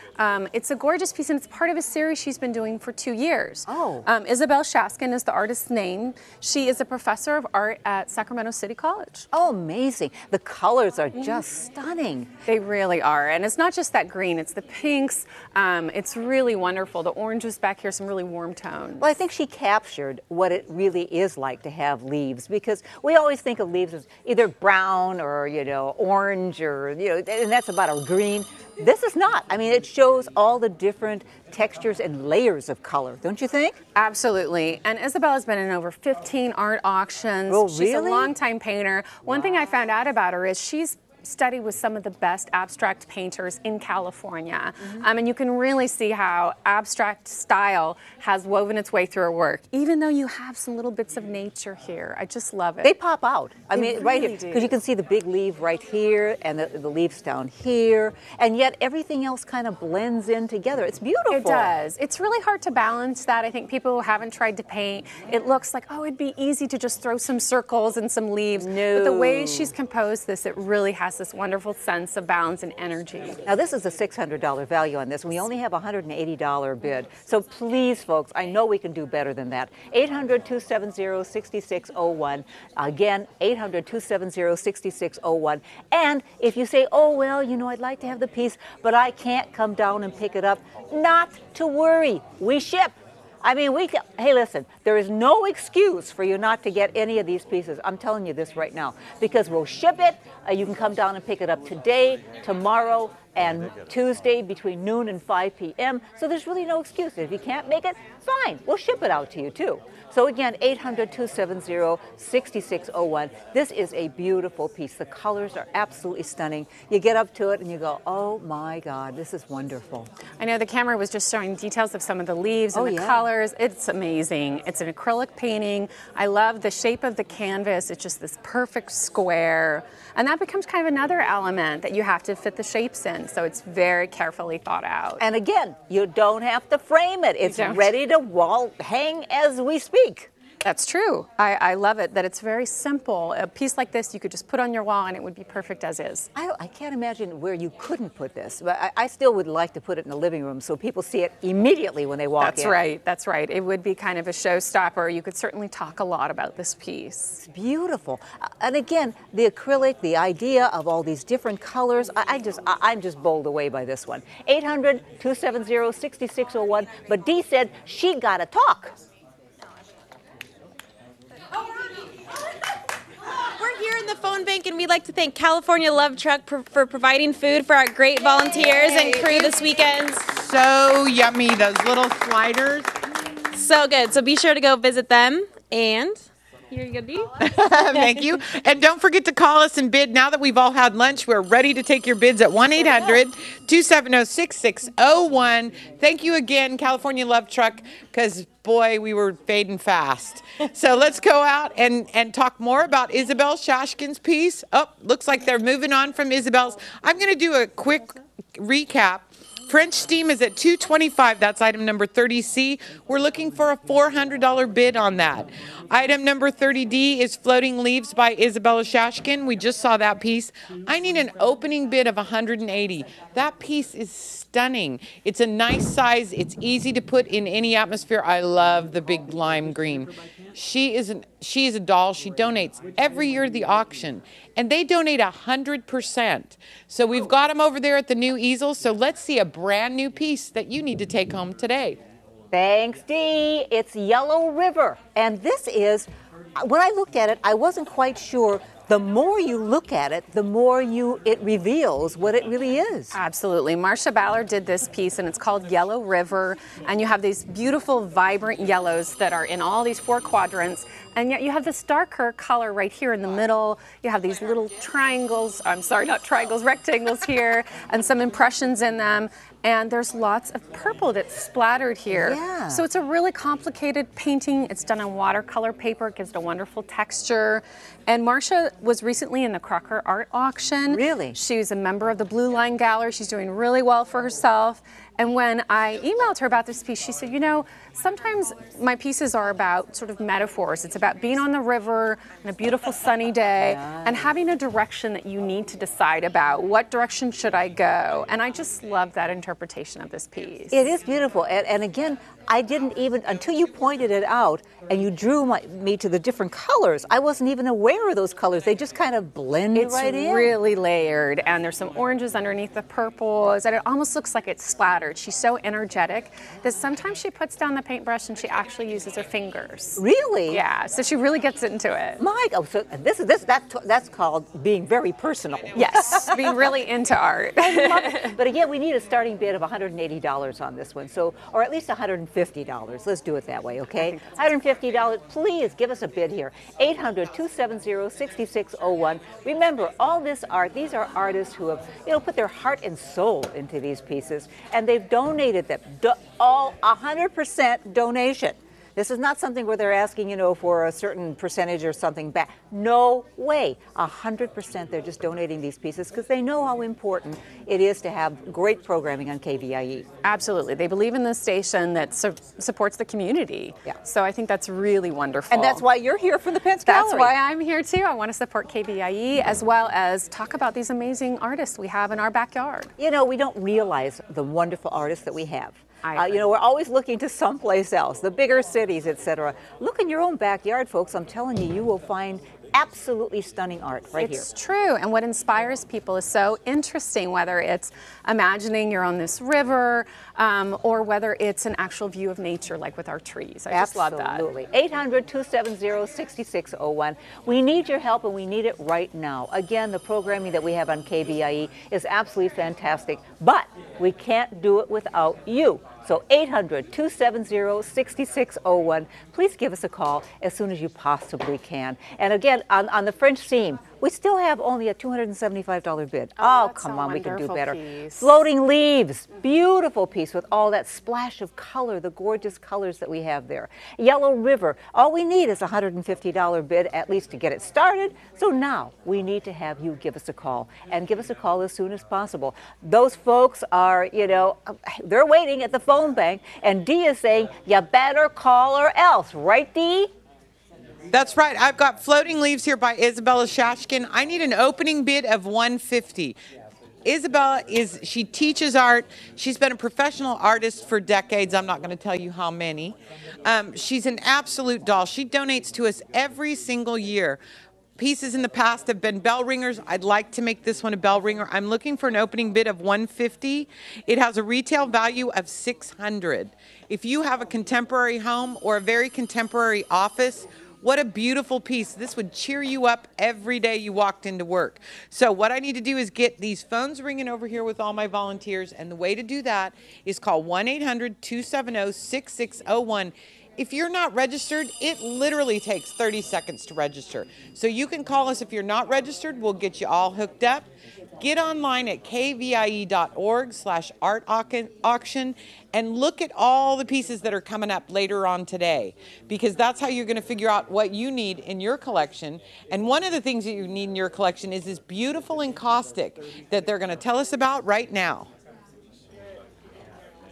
Speaker 4: It's a gorgeous piece, and it's part of a series she's been doing for 2 years.
Speaker 3: Oh.
Speaker 4: Isabel Shaskin is the artist's name. She is a professor of art at Sacramento City College.
Speaker 3: Oh, amazing. The colors are just stunning.
Speaker 4: They really are, and it's not just that green, it's the pinks. It's really wonderful. The oranges back here, some really warm tones.
Speaker 3: Well, I think she captured what it really is like to have leaves, because we always think of leaves as either brown or, you know, orange or, you know, and that's about a green. This is not. I mean, it shows all the different textures and layers of color, don't you think?
Speaker 4: Absolutely. And Isabella's been in over 15 art auctions.
Speaker 3: Oh,
Speaker 4: She's a
Speaker 3: really?
Speaker 4: longtime painter. One thing I found out about her is she's studied with some of the best abstract painters in California. And you can really see how abstract style has woven its way through her work, even though you have some little bits of nature here. I just love it.
Speaker 3: They pop out. I
Speaker 4: They
Speaker 3: mean, right
Speaker 4: really
Speaker 3: here,
Speaker 4: do.
Speaker 3: because you can see the big leaf right here and the leaves down here, and yet everything else kind of blends in together. It's beautiful.
Speaker 4: It does. It's really hard to balance that. I think people who haven't tried to paint, it looks like, oh, it'd be easy to just throw some circles and some leaves.
Speaker 3: No.
Speaker 4: But the way she's composed this, it really has this wonderful sense of balance and energy.
Speaker 3: Now, this is a $600 value on this. We only have a $180 bid. So please, folks, I know we can do better than that. 800-270-6601. Again, 800-270-6601. And if you say, oh, well, you know, I'd like to have the piece, but I can't come down and pick it up, not to worry. We ship. I mean, hey, listen, there is no excuse for you not to get any of these pieces. I'm telling you this right now, because we'll ship it. You can come down and pick it up today, tomorrow, and Tuesday between noon and 5 p.m. So there's really no excuse. If you can't make it, fine. We'll ship it out to you, too. So again, 800-270-6601. This is a beautiful piece. The colors are absolutely stunning. You get up to it and you go, oh my God, this is wonderful.
Speaker 4: I know the camera was just showing details of some of the leaves and the colors. It's amazing. It's an acrylic painting. I love the shape of the canvas. It's just this perfect square. And that becomes kind of another element that you have to fit the shapes in. So it's very carefully thought out.
Speaker 3: And again, you don't have to frame it. It's ready to hang as we speak.
Speaker 4: That's true. I love it that it's very simple. A piece like this you could just put on your wall and it would be perfect as is.
Speaker 3: I can't imagine where you couldn't put this, but I still would like to put it in the living room so people see it immediately when they walk in.
Speaker 4: That's right. That's right. It would be kind of a showstopper. You could certainly talk a lot about this piece.
Speaker 3: It's beautiful. And again, the acrylic, the idea of all these different colors, I'm just bowled away by this one. 800-270-6601. But Dee said she got to talk.
Speaker 8: We're here in the phone bank, and we'd like to thank California Love Truck for providing food for our great volunteers and crew this weekend.
Speaker 5: So yummy, those little sliders.
Speaker 8: So good. So be sure to go visit them. And here you go, Dee.
Speaker 5: Thank you. And don't forget to call us and bid. Now that we've all had lunch, we're ready to take your bids at 1-800-270-6601. Thank you again, California Love Truck, because, boy, we were fading fast. So let's go out and talk more about Isabel Shashkin's piece. Oh, looks like they're moving on from Isabel's. I'm going to do a quick recap. French Steam is at $225. That's item number 30C. We're looking for a $400 bid on that. Item number 30D is Floating Leaves by Isabella Shashkin. We just saw that piece. I need an opening bid of $180. That piece is stunning. It's a nice size. It's easy to put in any atmosphere. I love the big lime green. She is a doll. She donates every year to the auction, and they donate 100%. So we've got them over there at the new easel. So let's see a brand new piece that you need to take home today.
Speaker 3: Thanks, Dee. It's Yellow River. And this is, when I looked at it, I wasn't quite sure. The more you look at it, the more it reveals what it really is.
Speaker 4: Absolutely. Marcia Ballard did this piece, and it's called Yellow River. And you have these beautiful, vibrant yellows that are in all these 4 quadrants. And yet you have this darker color right here in the middle. You have these little triangles, I'm sorry, not triangles, rectangles here, and some impressions in them. And there's lots of purple that's splattered here.
Speaker 3: Yeah.
Speaker 4: So it's a really complicated painting. It's done on watercolor paper. It gives it a wonderful texture. And Marcia was recently in the KVIE Art Auction.
Speaker 3: Really?
Speaker 4: She's a member of the Blue Line Gallery. She's doing really well for herself. And when I emailed her about this piece, she said, you know, sometimes my pieces are about sort of metaphors. It's about being on the river on a beautiful sunny day and having a direction that you need to decide about. What direction should I go? And I just love that interpretation of this piece.
Speaker 3: It is beautiful. And again, I didn't even, until you pointed it out and you drew me to the different colors, I wasn't even aware of those colors. They just kind of blend right in.
Speaker 4: It's really layered, and there's some oranges underneath the purples, and it almost looks like it's splattered. She's so energetic that sometimes she puts down the paintbrush and she actually uses her fingers.
Speaker 3: Really?
Speaker 4: Yeah, so she really gets into it.
Speaker 3: So that's called being very personal.
Speaker 4: Yes, being really into art.
Speaker 3: But again, we need a starting bid of $180 on this one, so, or at least $150. Let's do it that way, okay? $150, please give us a bid here. 800-270-6601. Remember, all this art, these are artists who have, put their heart and soul into these pieces, and they've donated them, all 100% donation. This is not something where they're asking, for a certain percentage or something back. No way. 100% they're just donating these pieces because they know how important it is to have great programming on KVIE.
Speaker 4: Absolutely. They believe in this station that supports the community.
Speaker 3: Yeah.
Speaker 4: So I think that's really wonderful.
Speaker 3: And that's why you're here for the Pence Gallery.
Speaker 4: That's why I'm here too. I want to support KVIE as well as talk about these amazing artists we have in our backyard.
Speaker 3: We don't realize the wonderful artists that we have. We're always looking to someplace else, the bigger cities, etc. Look in your own backyard, folks. I'm telling you, you will find absolutely stunning art right here.
Speaker 4: It's true, and what inspires people is so interesting, whether it's imagining you're on this river or whether it's an actual view of nature like with our trees. I just love that.
Speaker 3: Absolutely. 800-270-6601. We need your help, and we need it right now. Again, the programming that we have on KVIE is absolutely fantastic, but we can't do it without you. So 800-270-6601. Please give us a call as soon as you possibly can. And again, on the French theme, we still have only a $275 bid. Oh, come on, we can do better.
Speaker 4: Piece.
Speaker 3: Floating Leaves, beautiful piece with all that splash of color, the gorgeous colors that we have there. Yellow River, all we need is a $150 bid at least to get it started. So now we need to have you give us a call, and give us a call as soon as possible. Those folks are, they're waiting at the phone bank, and Dee is saying, you better call or else. Right, Dee?
Speaker 5: That's right. I've got Floating Leaves here by Isabella Shashkin. I need an opening bid of $150. Isabella she teaches art. She's been a professional artist for decades. I'm not going to tell you how many. She's an absolute doll. She donates to us every single year. Pieces in the past have been bell ringers. I'd like to make this one a bell ringer. I'm looking for an opening bid of $150. It has a retail value of $600. If you have a contemporary home or a very contemporary office, what a beautiful piece. This would cheer you up every day you walked into work. So what I need to do is get these phones ringing over here with all my volunteers, and the way to do that is call 1-800-270-6601. If you're not registered, it literally takes 30 seconds to register. So you can call us if you're not registered. We'll get you all hooked up. Get online at kvie.org/art auction and look at all the pieces that are coming up later on today, because that's how you're going to figure out what you need in your collection. And one of the things that you need in your collection is this beautiful encaustic that they're going to tell us about right now.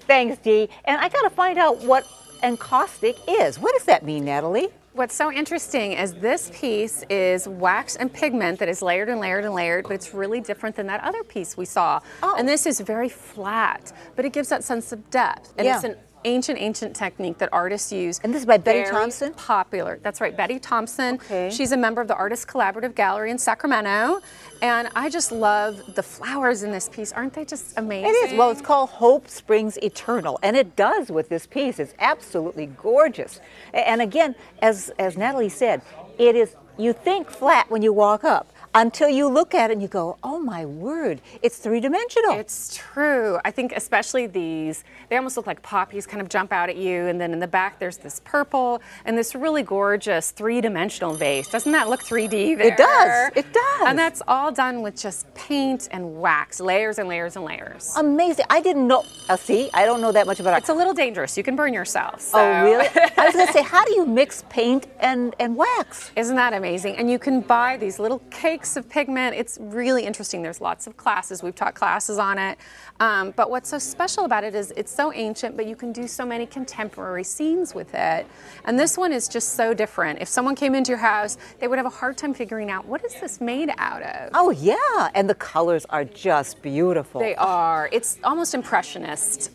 Speaker 3: Thanks, Dee. And I got to find out what encaustic is. What does that mean, Natalie?
Speaker 4: What's so interesting is this piece is wax and pigment that is layered and layered and layered, but it's really different than that other piece we saw. Oh. And this is very flat, but it gives that sense of depth. And it's an ancient technique that artists use.
Speaker 3: And this is by Betty Thompson?
Speaker 4: Popular. That's right, Betty Thompson.
Speaker 3: Okay.
Speaker 4: She's a member of the Artist Collaborative Gallery in Sacramento. And I just love the flowers in this piece. Aren't they just amazing?
Speaker 3: It is. Well, it's called Hope Springs Eternal, and it does with this piece. It's absolutely gorgeous. And again, as Natalie said, it is, you think flat when you walk up, until you look at it and you go, oh my word, it's three-dimensional.
Speaker 4: It's true. I think especially these, they almost look like poppies kind of jump out at you, and then in the back there's this purple and this really gorgeous three-dimensional vase. Doesn't that look 3D there?
Speaker 3: It does. It does.
Speaker 4: And that's all done with just paint and wax, layers and layers and layers.
Speaker 3: Amazing. I didn't know. See, I don't know that much about it.
Speaker 4: It's a little dangerous. You can burn yourself. So.
Speaker 3: Oh, really? I was going to say, how do you mix paint and wax?
Speaker 4: Isn't that amazing? And you can buy these little cakes mix of pigment. It's really interesting. There's lots of classes. We've taught classes on it. But what's so special about it is it's so ancient, but you can do so many contemporary scenes with it. And this one is just so different. If someone came into your house, they would have a hard time figuring out, what is this made out of?
Speaker 3: Oh yeah, and the colors are just beautiful.
Speaker 4: They are. It's almost impressionist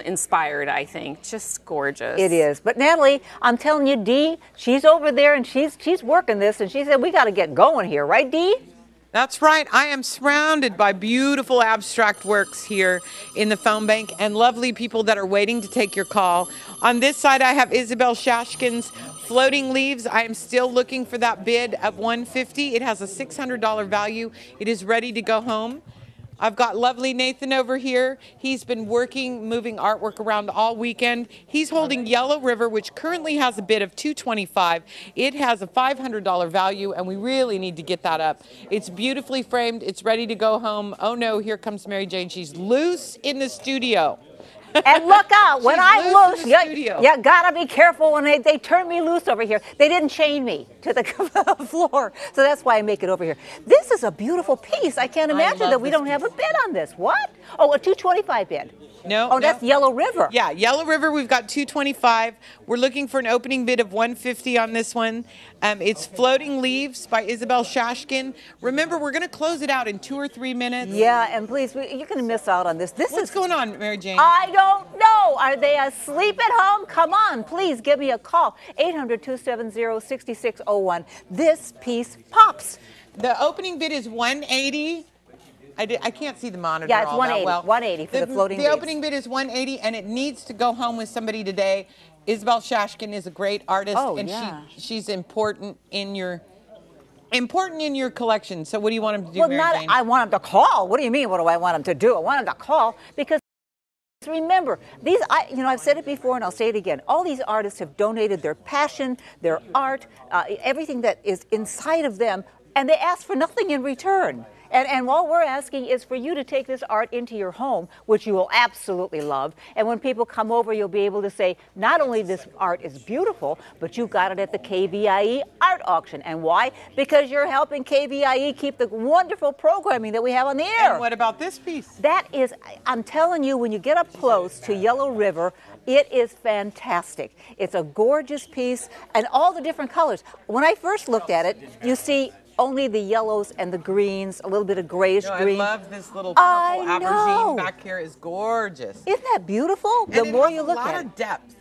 Speaker 4: inspired, I think. Just gorgeous.
Speaker 3: It is. But Natalie, I'm telling you, Dee, she's over there and she's working this, and she said we got to get going here, right, Dee?
Speaker 5: That's right. I am surrounded by beautiful abstract works here in the phone bank and lovely people that are waiting to take your call. On this side, I have Isabel Shashkin's Floating Leaves. I am still looking for that bid of $150. It has a $600 value. It is ready to go home. I've got lovely Nathan over here. He's been moving artwork around all weekend. He's holding Yellow River, which currently has a bid of $225. It has a $500 value, and we really need to get that up. It's beautifully framed. It's ready to go home. Oh no, here comes Mary Jane. She's loose in the studio.
Speaker 3: And look out, when I'm loose,
Speaker 5: you
Speaker 3: gotta be careful when they turn me loose over here. They didn't chain me to the floor, so that's why I make it over here. This is a beautiful piece. I can't imagine that we don't have a bid on this. What? Oh, a $225 bid.
Speaker 5: No.
Speaker 3: Oh, that's Yellow River.
Speaker 5: Yeah, Yellow River, we've got $225. We're looking for an opening bid of $150 on this one. It's Floating Leaves by Isabel Shashkin. Remember, we're going to close it out in 2 or 3 minutes.
Speaker 3: Yeah, and please, you're going to miss out on this.
Speaker 5: What's going on, Mary Jane?
Speaker 3: I don't know. Are they asleep at home? Come on, please give me a call. 800-270-6601. This piece pops.
Speaker 5: The opening bid is $180. I can't see the monitor.
Speaker 3: Yeah, it's
Speaker 5: all
Speaker 3: 180.
Speaker 5: that well.
Speaker 3: 180 for the floating leaves.
Speaker 5: The opening bid is $180, and it needs to go home with somebody today. Isabel Shashkin is a great artist, and she's important in your collection. So what do you want him to do, Mary Jane?
Speaker 3: I want him to call. What do you mean? What do I want him to do? I want him to call because. Remember, I've said it before and I'll say it again. All these artists have donated their passion, their art, everything that is inside of them, and they ask for nothing in return. And all we're asking is for you to take this art into your home, which you will absolutely love. And when people come over, you'll be able to say, not only this art is beautiful, but you got it at the KVIE Art Auction. And why? Because you're helping KVIE keep the wonderful programming that we have on the air.
Speaker 5: And what about this piece?
Speaker 3: That is, I'm telling you, when you get up close to Yellow River, it is fantastic. It's a gorgeous piece, and all the different colors. When I first looked at it, you see only the yellows and the greens, a little bit of grayish green.
Speaker 5: I love this little purple aubergine back here. Is gorgeous.
Speaker 3: Isn't that beautiful?
Speaker 5: And
Speaker 3: the more you look at it.
Speaker 5: a lot of depth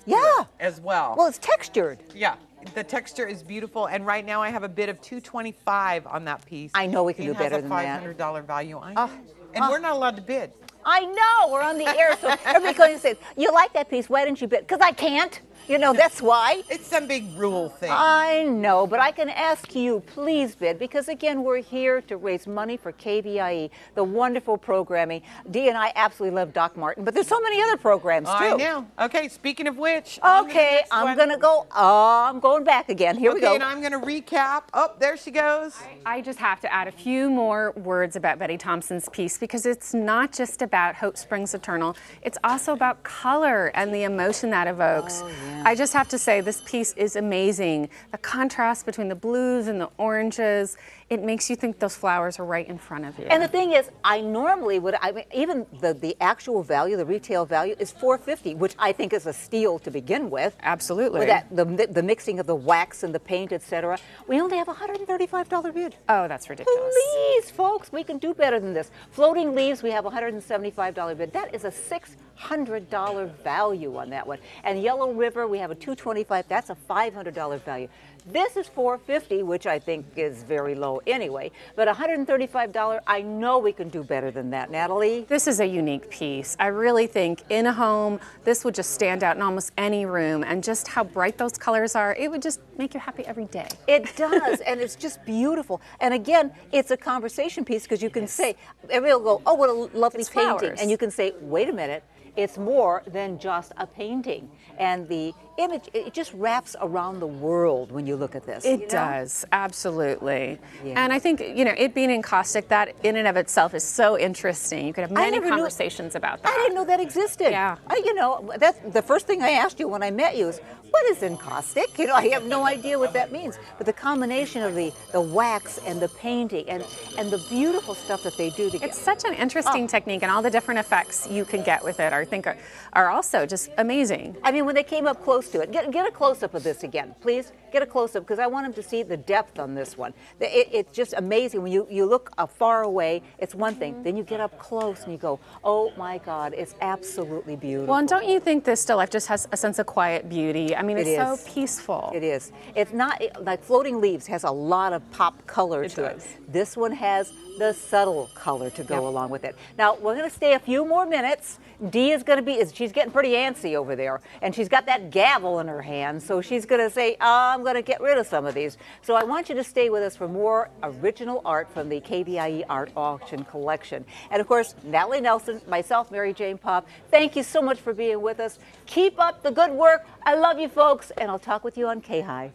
Speaker 5: as well.
Speaker 3: Well, it's textured.
Speaker 5: Yeah. The texture is beautiful, and right now I have a bid of $225 on that piece.
Speaker 3: I know we can do better than that.
Speaker 5: It has a $500 value. I know. And we're not allowed to bid.
Speaker 3: I know. We're on the air, so everybody's going to say, you like that piece, why didn't you bid? Because I can't. You know, that's why.
Speaker 5: It's some big rule thing.
Speaker 3: I know, but I can ask you, please bid, because again, we're here to raise money for KVIE, the wonderful programming. Dee and I absolutely love Doc Martin, but there's so many other programs too.
Speaker 5: I know. Okay, speaking of which.
Speaker 3: Okay, I'm going to go, I'm going back again. Here we go.
Speaker 5: And I'm going to recap. Oh, there she goes.
Speaker 4: I just have to add a few more words about Betty Thompson's piece, because it's not just about Hope Springs Eternal. It's also about color and the emotion that evokes.
Speaker 3: Oh, yeah.
Speaker 4: I just have to say, this piece is amazing. The contrast between the blues and the oranges, it makes you think those flowers are right in front of you.
Speaker 3: And the thing is, I normally would, even the actual value, the retail value is $450, which I think is a steal to begin with.
Speaker 4: Absolutely.
Speaker 3: With that, the mixing of the wax and the paint, etc. We only have a $135 bid.
Speaker 4: Oh, that's ridiculous.
Speaker 3: Please, folks, we can do better than this. Floating Leaves, we have a $175 bid. That is a $600 value on that one. And Yellow River, we have a $225. That's a $500 value. This is $450, which I think is very low anyway. But $135, I know we can do better than that. Natalie?
Speaker 4: This is a unique piece. I really think in a home, this would just stand out in almost any room. And just how bright those colors are, it would just make you happy every day.
Speaker 3: It does, and it's just beautiful. And again, it's a conversation piece because you can say, everybody will go, oh, what a lovely painting.
Speaker 4: Flowers.
Speaker 3: And you can say, wait a minute. It's more than just a painting. And the image, it just wraps around the world when you look at this.
Speaker 4: It does, absolutely.
Speaker 3: Yeah.
Speaker 4: And I think, it being encaustic, that in and of itself is so interesting. You could have many conversations about that.
Speaker 3: I didn't know that existed.
Speaker 4: Yeah.
Speaker 3: That's the first thing I asked you when I met you is, what is encaustic? I have no idea what that means. But the combination of the wax and the painting and the beautiful stuff that they do together.
Speaker 4: It's such an interesting technique, and all the different effects you can get with it, I think, are also just amazing.
Speaker 3: I mean, when they came up close to it, get a close-up of this again, please. Get a close-up, because I want them to see the depth on this one. It's just amazing. When you look far away, it's one thing. Then you get up close and you go, oh my God, it's absolutely beautiful.
Speaker 4: Well, and don't you think this still life just has a sense of quiet beauty? I mean, it's so peaceful.
Speaker 3: It is. It's not like Floating Leaves has a lot of pop color to it. This one has the subtle color to go along with it. Now, we're going to stay a few more minutes. Dee is going to be, she's getting pretty antsy over there, and she's got that gavel in her hand, so she's going to say, I'm going to get rid of some of these. So I want you to stay with us for more original art from the KVIE Art Auction collection. And of course, Natalie Nelson, myself, Mary Jane Popp, thank you so much for being with us. Keep up the good work. I love you folks, and I'll talk with you on K-High.